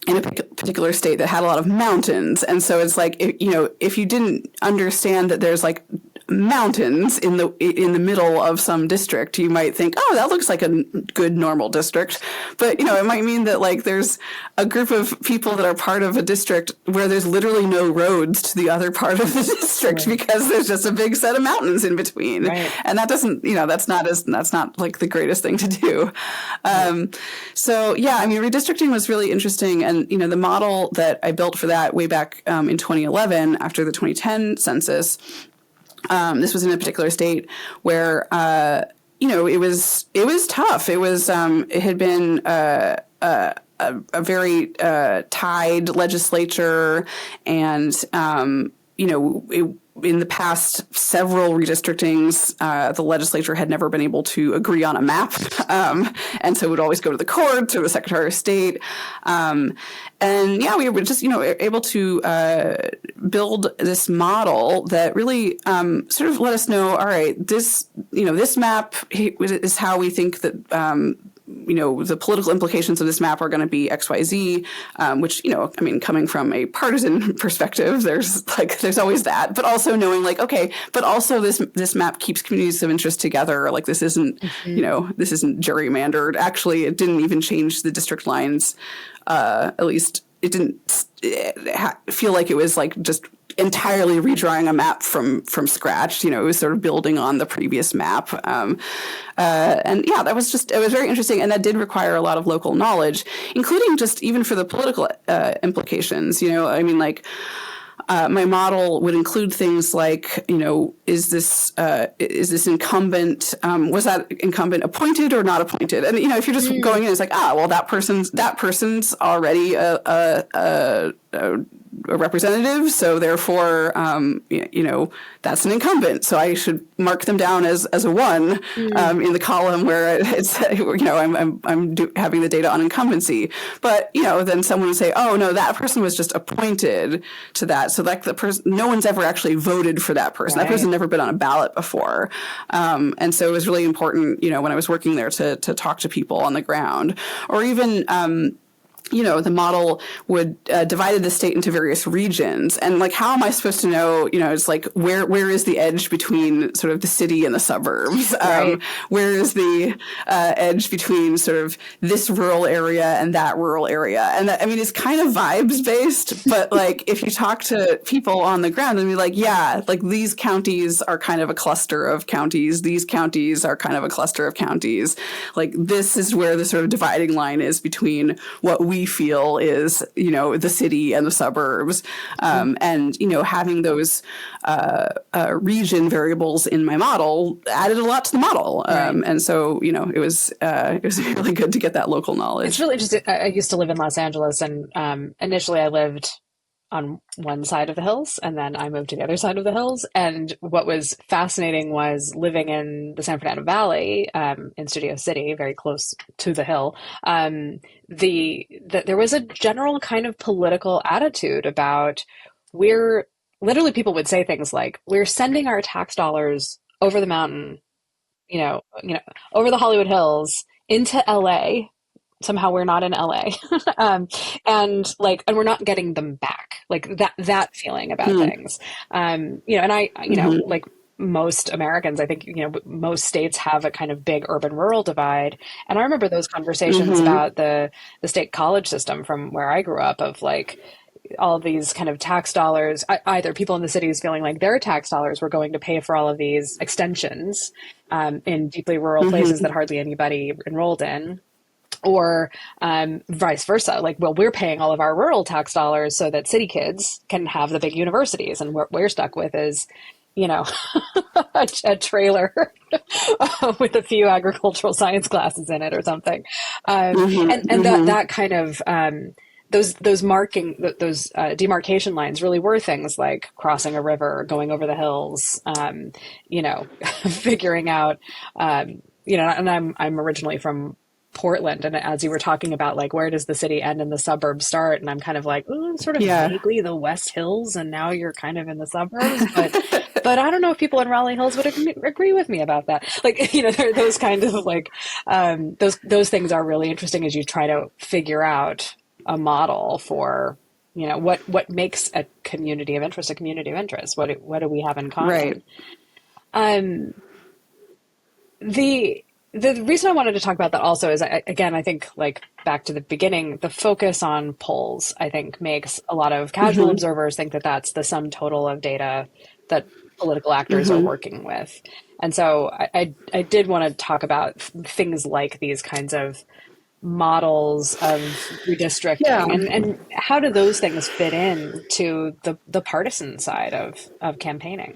in a particular state that had a lot of mountains. And so it's like, if you didn't understand that there's like mountains in the middle of some district, you might think, oh, that looks like a good normal district. But, it might mean that like there's a group of people that are part of a district where there's literally no roads to the other part of the district, right, because there's just a big set of mountains in between. Right. And that doesn't, that's not like the greatest thing to do. So yeah, I mean, redistricting was really interesting. And, the model that I built for that way back in 2011 after the 2010 census, this was in a particular state where, it was tough. It had been a very tied legislature, and in the past several redistrictings, the legislature had never been able to agree on a map, and so it would always go to the courts or the Secretary of State. And yeah, we were just able to build this model that really sort of let us know, all right, this map is how we think that the political implications of this map are going to be XYZ, which, I mean, coming from a partisan perspective, there's always that, but also knowing like, okay, but also this map keeps communities of interest together. Like this isn't, this isn't gerrymandered. Actually, it didn't even change the district lines. At least it didn't feel like it was like just entirely redrawing a map from scratch. It was sort of building on the previous map. And yeah, it was very interesting. And that did require a lot of local knowledge, including just even for the political implications. I mean, like, my model would include things like, is this incumbent, was that incumbent appointed or not appointed? And, if you're just going in, it's like, well, that person's already a representative, so therefore, that's an incumbent. So I should mark them down as a one in the column where it's I'm having the data on incumbency. But then someone would say, oh no, that person was just appointed to that. So like the person, no one's ever actually voted for that person. Right. That person's never been on a ballot before. And so it was really important, when I was working there to talk to people on the ground, or even the model would divided the state into various regions, and like, how am I supposed to know? It's like where is the edge between sort of the city and the suburbs? Right. Where is the edge between sort of this rural area and that rural area? And that, I mean, it's kind of vibes based, but like if you talk to people on the ground and be like, yeah, like these counties are kind of a cluster of counties. These counties are kind of a cluster of counties. Like this is where the sort of dividing line is between what we feel is, the city and the suburbs. And, having those region variables in my model added a lot to the model. Right. And so, it was really good to get that local knowledge. It's really interesting. I used to live in Los Angeles, and initially I lived on one side of the hills, and then I moved to the other side of the hills. And what was fascinating was living in the San Fernando Valley, in Studio City, very close to the hill. There was a general kind of political attitude about we're literally people would say things like, we're sending our tax dollars over the mountain, over the Hollywood Hills into LA. Somehow we're not in LA. And we're not getting them back. Like that feeling about things. And like most Americans, I think, most states have a kind of big urban rural divide. And I remember those conversations about the state college system from where I grew up, of like all these kind of tax dollars, either people in the cities feeling like their tax dollars were going to pay for all of these extensions in deeply rural places that hardly anybody enrolled in, or vice versa. Like, well, we're paying all of our rural tax dollars so that city kids can have the big universities. And what we're stuck with is, a trailer with a few agricultural science classes in it or something. That kind of, those demarcation lines really were things like crossing a river, going over the hills, figuring out, and I'm originally from Portland, and as you were talking about, like, where does the city end and the suburbs start, and I'm kind of like, sort of vaguely the West Hills, and now you're kind of in the suburbs, but I don't know if people in Raleigh Hills would agree with me about that. Like, those kind of like those things are really interesting as you try to figure out a model for what makes a community of interest a community of interest. What do we have in common? Right. The reason I wanted to talk about that also is, I think, like, back to the beginning, the focus on polls, I think, makes a lot of casual observers think that that's the sum total of data that political actors are working with. And so I did want to talk about things like these kinds of models of redistricting, and how do those things fit in to the partisan side of campaigning?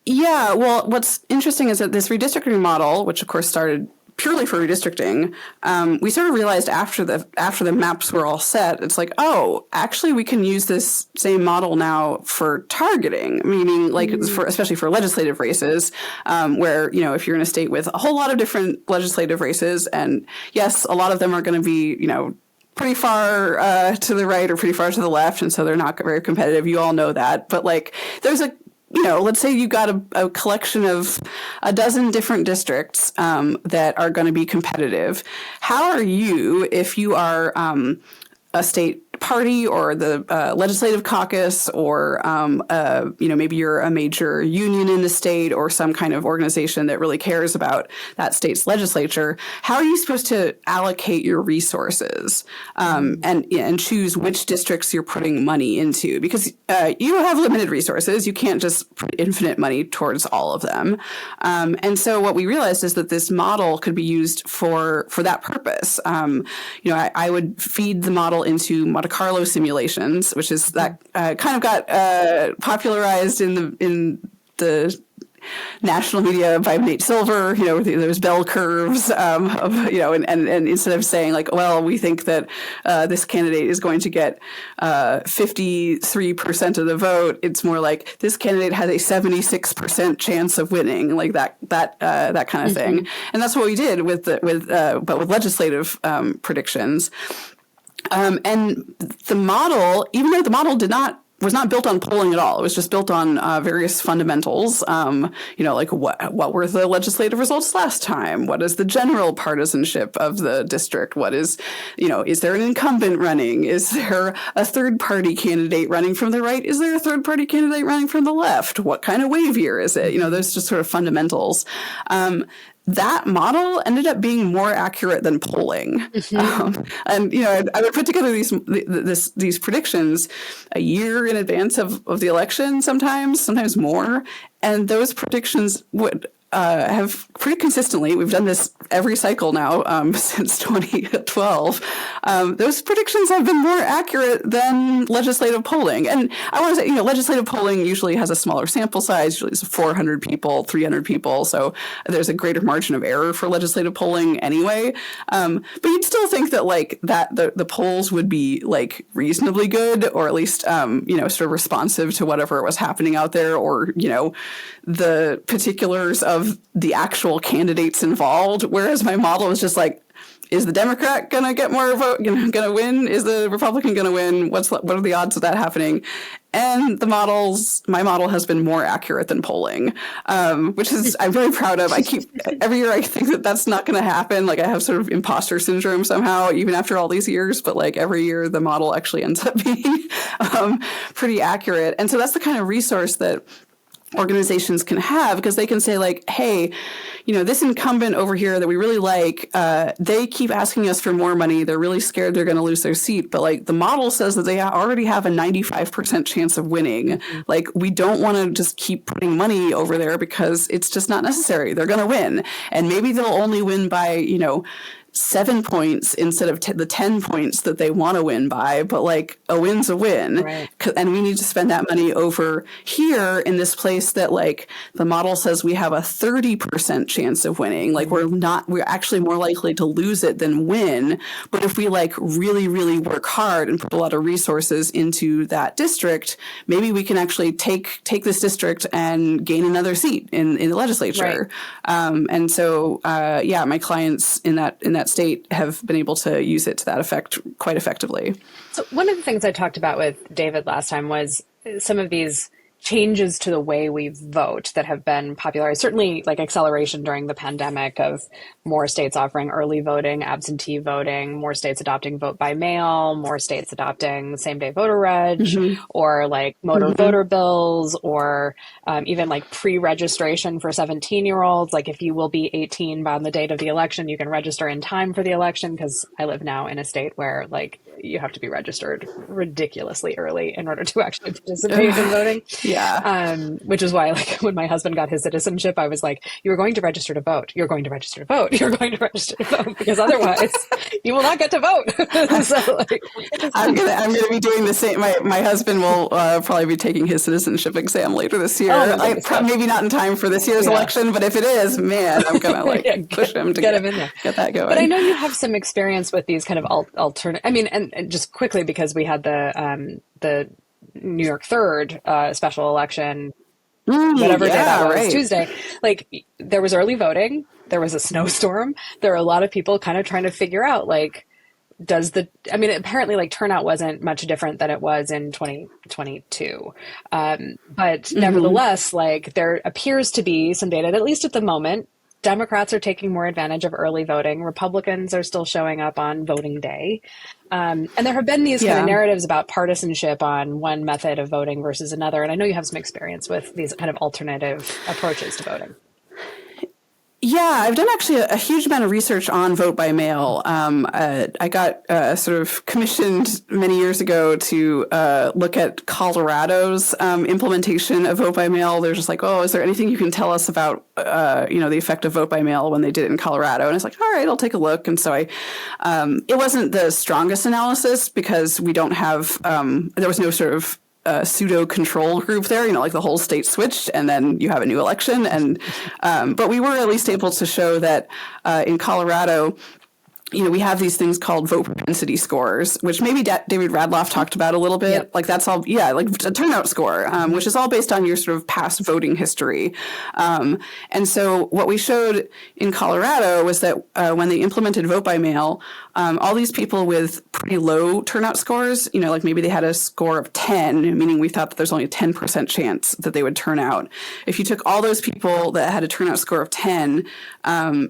Yeah, well, what's interesting is that this redistricting model, which of course started purely for redistricting, we sort of realized after the maps were all set, it's like, oh, actually we can use this same model now for targeting, meaning like especially for legislative races, where, if you're in a state with a whole lot of different legislative races, and yes, a lot of them are going to be, pretty far to the right or pretty far to the left, and so they're not very competitive. You all know that. But like, there's let's say you got a collection of a dozen different districts that are going to be competitive. How are you, if you are a state party or the legislative caucus, or maybe you're a major union in the state or some kind of organization that really cares about that state's legislature, how are you supposed to allocate your resources and choose which districts you're putting money into? Because you have limited resources. You can't just put infinite money towards all of them. And so what we realized is that this model could be used for that purpose. I would feed the model into Monte Carlo simulations, which is that kind of got popularized in the national media by Nate Silver. Those bell curves and instead of saying like, well, we think that this candidate is going to get 53% of the vote, it's more like this candidate has a 76% chance of winning, like that kind of thing. And that's what we did with legislative predictions. And the model, even though the model was not built on polling at all, it was just built on various fundamentals. Like what were the legislative results last time? What is the general partisanship of the district? What is there an incumbent running? Is there a third party candidate running from the right? Is there a third party candidate running from the left? What kind of wave year is it? Those just sort of fundamentals. That model ended up being more accurate than polling. I would put together these predictions a year in advance of the election, sometimes more. And those predictions would have pretty consistently, we've done this every cycle now since 2012, those predictions have been more accurate than legislative polling. And I want to say, legislative polling usually has a smaller sample size, usually it's 400 people, 300 people, so there's a greater margin of error for legislative polling anyway. But you'd still think that like that the polls would be like reasonably good, or at least sort of responsive to whatever was happening out there, or the particulars of the actual candidates involved. Whereas my model was just like, is the Democrat going to get more vote, going to win? Is the Republican going to win? What are the odds of that happening? And my model has been more accurate than polling, which is, I'm very proud of. Every year I think that that's not going to happen. Like, I have sort of imposter syndrome somehow, even after all these years, but like every year the model actually ends up being pretty accurate. And so that's the kind of resource that organizations can have, because they can say like, hey, this incumbent over here that we really like, they keep asking us for more money. They're really scared they're going to lose their seat. But like, the model says that they already have a 95% chance of winning. Mm-hmm. Like, we don't want to just keep putting money over there because it's just not necessary. They're going to win. And maybe they'll only win by, 7 points instead of the 10 points that they want to win by, but like, a win's a win. Right. And we need to spend that money over here in this place that like the model says we have a 30% chance of winning. Like, we're actually more likely to lose it than win. But if we like really, really work hard and put a lot of resources into that district, maybe we can actually take this district and gain another seat in the legislature. Right. And so, my clients in that state have been able to use it to that effect quite effectively. So one of the things I talked about with David last time was some of these changes to the way we vote that have been popularized, certainly like acceleration during the pandemic of more states offering early voting, absentee voting, more states adopting vote by mail, more states adopting same-day voter reg, mm-hmm. or like motor mm-hmm. voter bills, or even like pre-registration for 17-year-olds. Like, if you will be 18 by the date of the election, you can register in time for the election, because I live now in a state where like you have to be registered ridiculously early in order to actually participate in voting. Yeah. Which is why, like, when my husband got his citizenship, I was like, you are going to register to vote. You're going to register to vote. You're going to register to vote, because otherwise you will not get to vote. So, like, I'm gonna be doing the same. My husband will probably be taking his citizenship exam later this year. Maybe not in time for this year's election, but if it is, man, I'm gonna push him to get him in there, get that going. But I know you have some experience with these kind of alternate. I mean, and just quickly, because we had the New York 3rd special election, whatever day that was, right. Tuesday. Like, there was early voting, there was a snowstorm, there were a lot of people kind of trying to figure out, like, apparently like turnout wasn't much different than it was in 2022. But mm-hmm. nevertheless, like, there appears to be some data that, at least at the moment, Democrats are taking more advantage of early voting. Republicans are still showing up on voting day. And there have been these kind of narratives about partisanship on one method of voting versus another. And I know you have some experience with these kind of alternative approaches to voting. Yeah, I've done actually a huge amount of research on vote by mail. I got sort of commissioned many years ago to look at Colorado's implementation of vote by mail. They're just like, oh, is there anything you can tell us about, the effect of vote by mail when they did it in Colorado? And it's like, all right, I'll take a look. And so it wasn't the strongest analysis, because we don't have, there was no sort of pseudo control group there, like the whole state switched and then you have a new election. And but we were at least able to show that in Colorado, we have these things called vote propensity scores, which maybe David Radloff talked about a little bit. Yep. Like, that's all, like a turnout score, which is all based on your sort of past voting history. And so what we showed in Colorado was that when they implemented vote by mail, all these people with pretty low turnout scores, like maybe they had a score of 10, meaning we thought that there's only a 10% chance that they would turn out. If you took all those people that had a turnout score of 10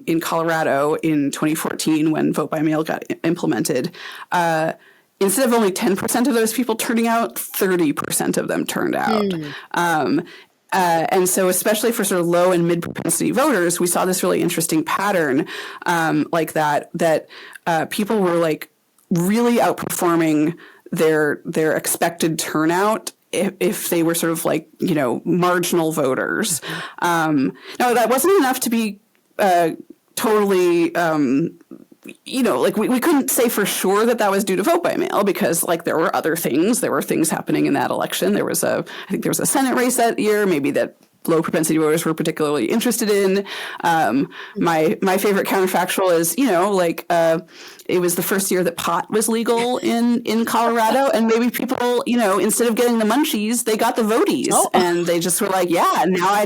in Colorado in 2014, when vote by mail got implemented, instead of only 10% of those people turning out, 30% of them turned out. And so especially for sort of low and mid propensity voters, we saw this really interesting pattern like that people were like really outperforming their expected turnout if they were sort of like, marginal voters. Now, that wasn't enough to be totally like we couldn't say for sure that was due to vote by mail, because like there were things happening in that election. I think there was a Senate race that year, maybe that low propensity voters were particularly interested in. My favorite counterfactual is, it was the first year that pot was legal in Colorado, and maybe people, instead of getting the munchies, they got the voties, and they just were like, yeah, now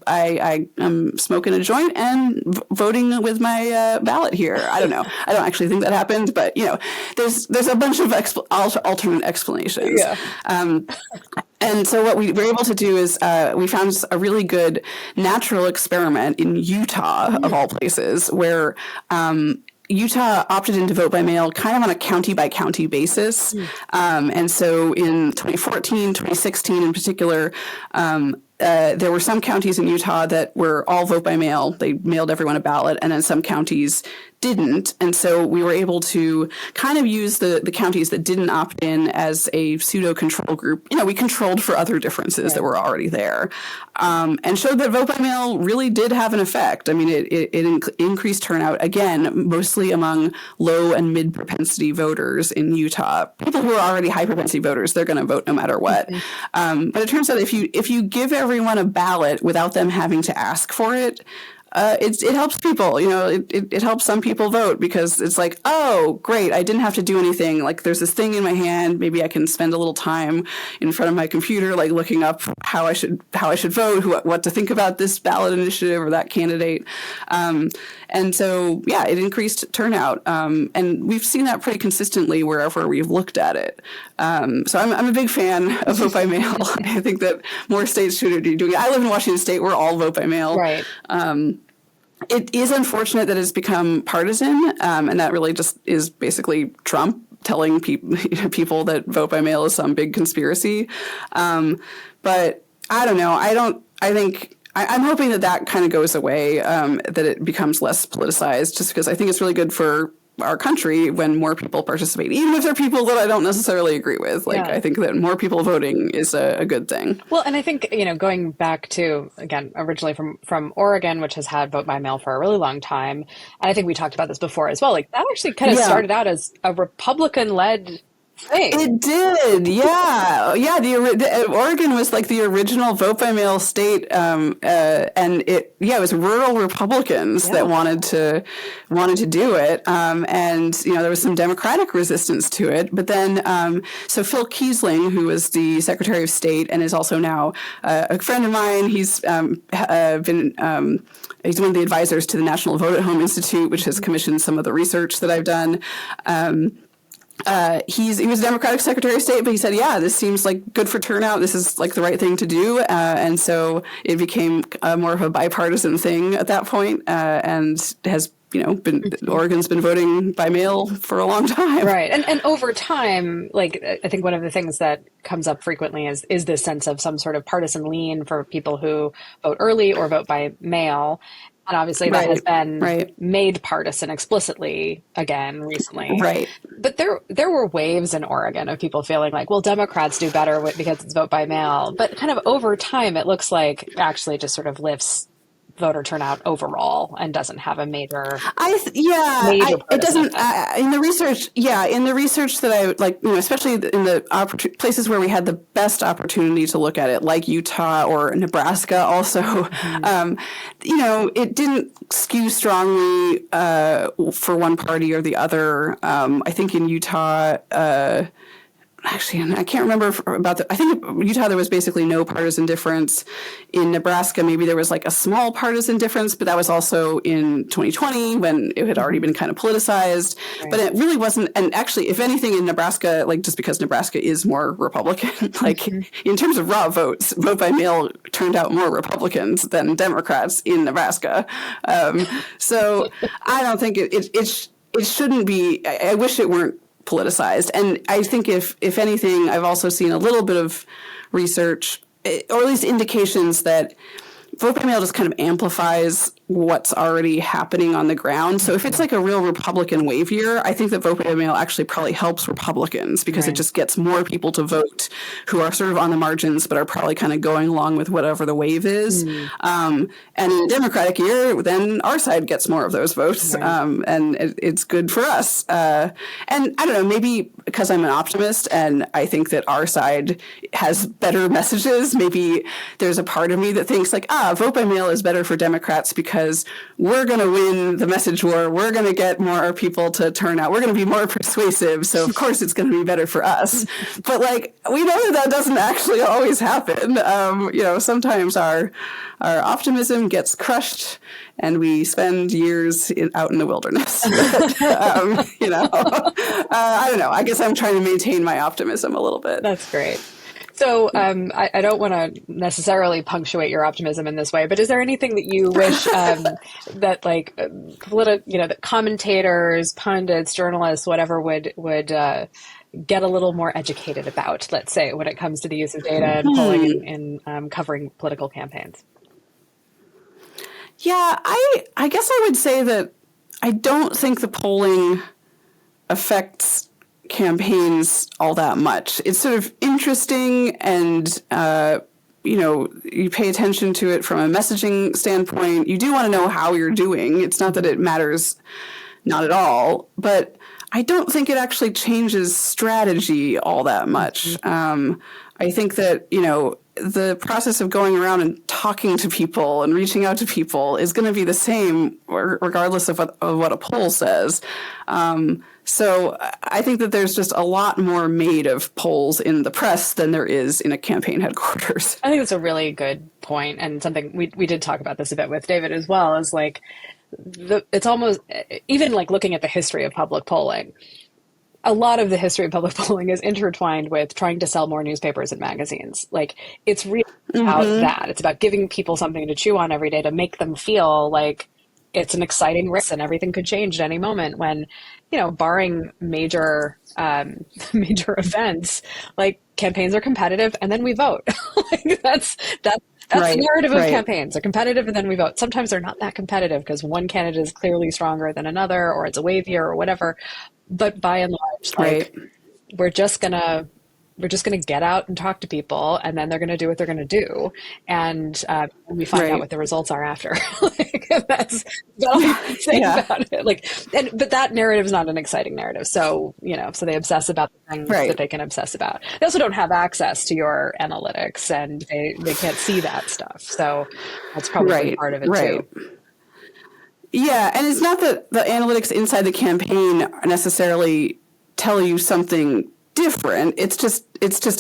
I'm smoking a joint and voting with my ballot here. I don't know. I don't actually think that happened, but there's a bunch of alternate explanations. Yeah. And so what we were able to do is we found a really good natural experiment in Utah, of all places, where Utah opted in to vote by mail kind of on a county by county basis. And so in 2014, 2016 in particular, there were some counties in Utah that were all vote by mail. They mailed everyone a ballot, and then some counties didn't. And so we were able to kind of use the counties that didn't opt in as a pseudo control group. We controlled for other differences that were already there, and showed that vote by mail really did have an effect. I mean, it increased turnout, again, mostly among low and mid propensity voters in Utah. People who are already high propensity voters, they're going to vote no matter what. But it turns out if you give everyone a ballot without them having to ask for it, it helps people. It helps some people vote because it's like, oh, great, I didn't have to do anything. Like, there's this thing in my hand. Maybe I can spend a little time in front of my computer, like looking up how I should vote, what to think about this ballot initiative or that candidate. And so, yeah, it increased turnout. And we've seen that pretty consistently wherever we've looked at it. So I'm a big fan of vote by mail. I think that more states should be doing it. I live in Washington State. We're all vote by mail. Right. It is unfortunate that it's become partisan, and that really just is basically Trump telling people that vote by mail is some big conspiracy. But I don't know. I'm hoping that kind of goes away, that it becomes less politicized, just because I think it's really good for our country when more people participate, even if they're people that I don't necessarily agree with. I think that more people voting is a good thing. Well, and I think, going back to, again, originally from Oregon, which has had vote by mail for a really long time. And I think we talked about this before as well. Like, that actually kind of started out as a Republican-led thing. It did, yeah. Oregon was like the original vote by mail state, and it was rural Republicans that wanted to do it, and there was some Democratic resistance to it. But then, so Phil Kiesling, who was the Secretary of State and is also now a friend of mine, he's been. He's one of the advisors to the National Vote at Home Institute, which has commissioned some of the research that I've done. He was Democratic Secretary of State, but he said, yeah, this seems like good for turnout. This is like the right thing to do. And so it became more of a bipartisan thing at that point, and has Oregon's been voting by mail for a long time. Right. And over time, like, I think one of the things that comes up frequently is this sense of some sort of partisan lean for people who vote early or vote by mail. And obviously that has been made partisan explicitly again recently. Right. But there were waves in Oregon of people feeling like, well, Democrats do better because it's vote by mail. But kind of over time, it looks like actually just sort of lifts voter turnout overall and doesn't have a major it doesn't in the research that I like, especially in the places where we had the best opportunity to look at it, like Utah or Nebraska also, it didn't skew strongly for one party or the other. I think in Utah, actually, I can't remember I think in Utah there was basically no partisan difference. In Nebraska, maybe there was like a small partisan difference, but that was also in 2020 when it had already been kind of politicized. Right. But it really wasn't. And actually, if anything, in Nebraska, like, just because Nebraska is more Republican, like in terms of raw votes, vote by mail turned out more Republicans than Democrats in Nebraska. So I don't think it shouldn't be. I wish it weren't politicized. And I think if anything, I've also seen a little bit of research, or at least indications, that vote by mail just kind of amplifies what's already happening on the ground. So if it's like a real Republican wave year, I think that vote by mail actually probably helps Republicans because it just gets more people to vote who are sort of on the margins but are probably kind of going along with whatever the wave is. And in a Democratic year, then our side gets more of those votes, and it's good for us. And I don't know, maybe because I'm an optimist and I think that our side has better messages, maybe there's a part of me that thinks like, vote by mail is better for Democrats because we're going to win the message war. We're going to get more people to turn out. We're going to be more persuasive. So of course it's going to be better for us. But like, we know that doesn't actually always happen. Sometimes our optimism gets crushed and we spend years out in the wilderness. I don't know. I guess I'm trying to maintain my optimism a little bit. That's great. So I don't want to necessarily punctuate your optimism in this way, but is there anything that you wish that like that commentators, pundits, journalists, whatever would get a little more educated about, let's say, when it comes to the use of data and polling and covering political campaigns? Yeah, I guess I would say that I don't think the polling affects campaigns all that much. It's sort of interesting and, you pay attention to it from a messaging standpoint. You do want to know how you're doing. It's not that it matters not at all, but I don't think it actually changes strategy all that much. I think that, the process of going around and talking to people and reaching out to people is going to be the same regardless of what a poll says. So I think that there's just a lot more made of polls in the press than there is in a campaign headquarters. I think that's a really good point, and something we did talk about this a bit with David as well, is like it's almost even like looking at the history of public polling. A lot of the history of public polling is intertwined with trying to sell more newspapers and magazines. Like, it's really about that. It's about giving people something to chew on every day to make them feel like it's an exciting risk and everything could change at any moment when, barring major events, like campaigns are competitive and then we vote. Like that's the narrative of campaigns. They're competitive and then we vote. Sometimes they're not that competitive because one candidate is clearly stronger than another, or it's a wave year or whatever. But by and large, we're just gonna get out and talk to people, and then they're gonna do what they're gonna do, and we find out what the results are after. That's all I can say about it. But that narrative is not an exciting narrative. So so they obsess about the things that they can obsess about. They also don't have access to your analytics, and they can't see that stuff. So that's probably part of it too. Yeah, and it's not that the analytics inside the campaign necessarily tell you something different. It's just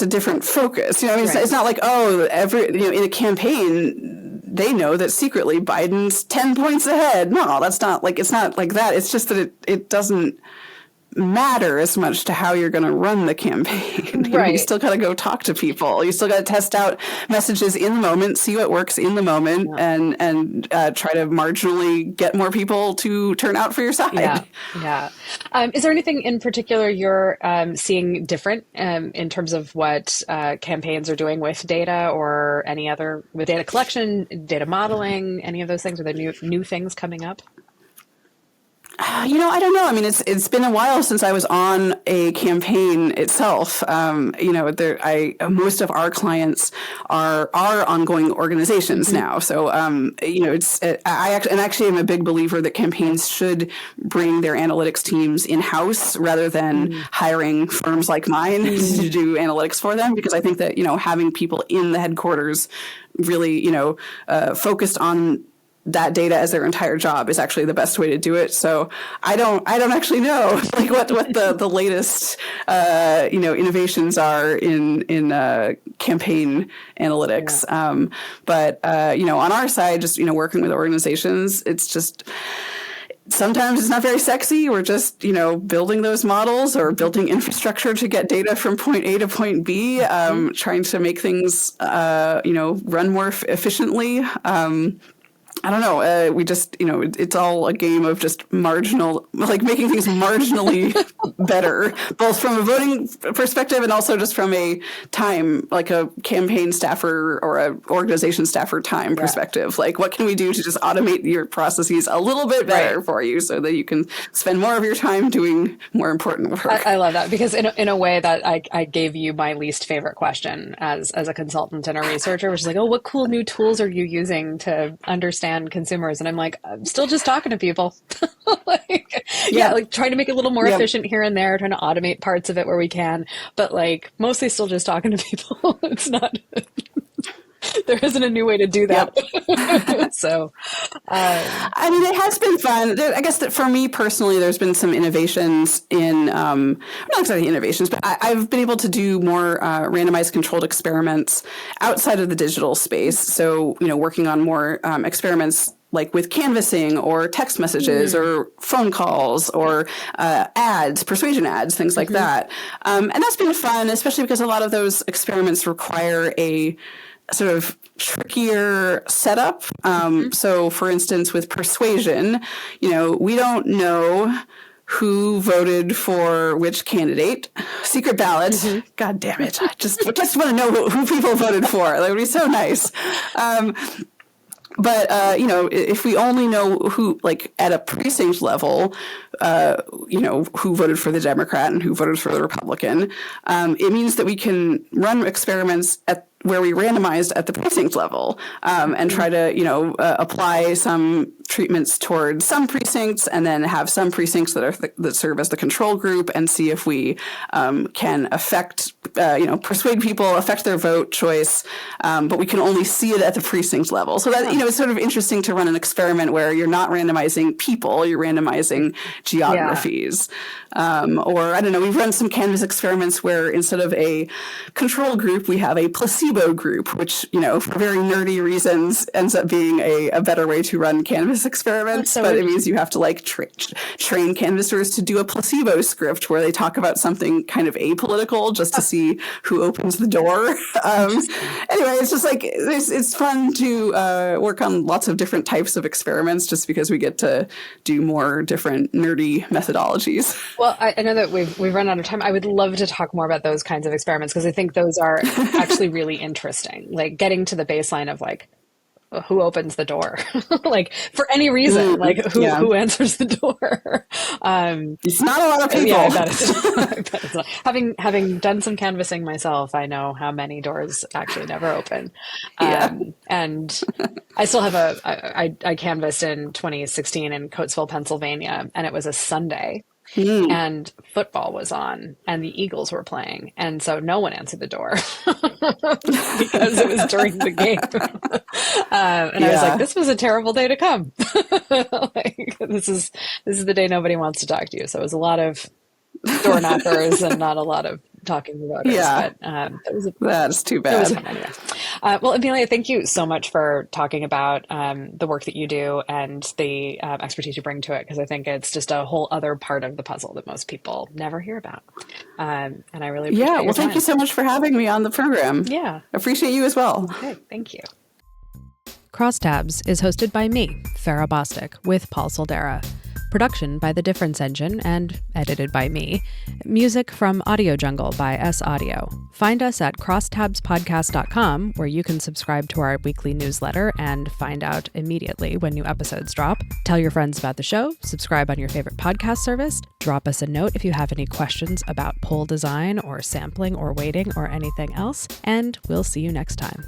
a different focus. It's not like, in a campaign they know that secretly Biden's 10 points ahead. No, that's not like, it's not like that. It's just that it doesn't matter as much to how you're going to run the campaign. You still got to go talk to people. You still got to test out messages in the moment, see what works in the moment, and try to marginally get more people to turn out for your side. Yeah. Is there anything in particular you're seeing different in terms of what campaigns are doing with data or with data collection, data modeling, any of those things? Are there new things coming up? I don't know. I mean, it's been a while since I was on a campaign itself. Most of our clients are ongoing organizations now. So, I actually am a big believer that campaigns should bring their analytics teams in-house rather than hiring firms like mine to do analytics for them, because I think that, having people in the headquarters really, focused on that data as their entire job is actually the best way to do it. So I don't actually know like what the latest innovations are in campaign analytics. But on our side, just working with organizations, it's just sometimes it's not very sexy. We're just building those models or building infrastructure to get data from point A to point B, trying to make things run more efficiently. I don't know. We just, it's all a game of just making things marginally better, both from a voting perspective and also just from a time, like a campaign staffer or a organization staffer time perspective. Like, what can we do to just automate your processes a little bit better for you so that you can spend more of your time doing more important work? I love that, because in a way that I gave you my least favorite question as a consultant and a researcher, which is like, oh, what cool new tools are you using to understand consumers? And I'm like, I'm still just talking to people. like trying to make it a little more efficient here and there, trying to automate parts of it where we can, but like mostly still just talking to people. It's not there isn't a new way to do that. So I mean, it has been fun. I guess that for me personally, there's been some innovations in not exactly innovations, but I've been able to do more randomized controlled experiments outside of the digital space. So, working on more experiments like with canvassing or text messages or phone calls or ads, persuasion ads, things like that. And that's been fun, especially because a lot of those experiments require a sort of trickier setup. So, for instance, with persuasion, we don't know who voted for which candidate. Secret ballots. God damn it. I just want to know who people voted for. That would be so nice. But, if we only know who, like at a precinct level, who voted for the Democrat and who voted for the Republican, it means that we can run experiments where we randomized at the precinct level and try to, apply some treatments towards some precincts and then have some precincts that serve as the control group and see if we can persuade people, affect their vote choice, but we can only see it at the precinct level. So that, it's sort of interesting to run an experiment where you're not randomizing people, you're randomizing geographies. Or, I don't know, we've run some Canvas experiments where instead of a control group, we have a placebo group, which, for very nerdy reasons ends up being a better way to run Canvas experiments. But it means you have to train canvassers to do a placebo script where they talk about something kind of apolitical just to see who opens the door. Anyway, it's just like, it's fun to work on lots of different types of experiments just because we get to do more different nerdy methodologies. Well, I know that we've run out of time. I would love to talk more about those kinds of experiments because I think those are actually really interesting. Like getting to the baseline of like, who opens the door, like for any reason, like who answers the door. It's not a lot of people. Yeah, that is not. Having done some canvassing myself, I know how many doors actually never open. And I still have I canvassed in 2016 in Coatesville, Pennsylvania, and it was a Sunday. And football was on and the Eagles were playing. And so no one answered the door because it was during the game. And I was like, this was a terrible day to come. This is the day nobody wants to talk to you. So it was a lot of door knockers and not a lot of talking to voters. Yeah. But that's too bad. It was fun anyway. Well, Amelia, thank you so much for talking about the work that you do and the expertise you bring to it, because I think it's just a whole other part of the puzzle that most people never hear about. And I really appreciate your time. Thank you so much for having me on the program. Yeah. Appreciate you as well. Okay, thank you. Crosstabs is hosted by me, Farrah Bostic, with Paul Soldera. Production by The Difference Engine and edited by me. Music from Audio Jungle by S Audio. Find us at crosstabspodcast.com, where you can subscribe to our weekly newsletter and find out immediately when new episodes drop. Tell your friends about the show, subscribe on your favorite podcast service, drop us a note if you have any questions about poll design or sampling or weighting or anything else, and we'll see you next time.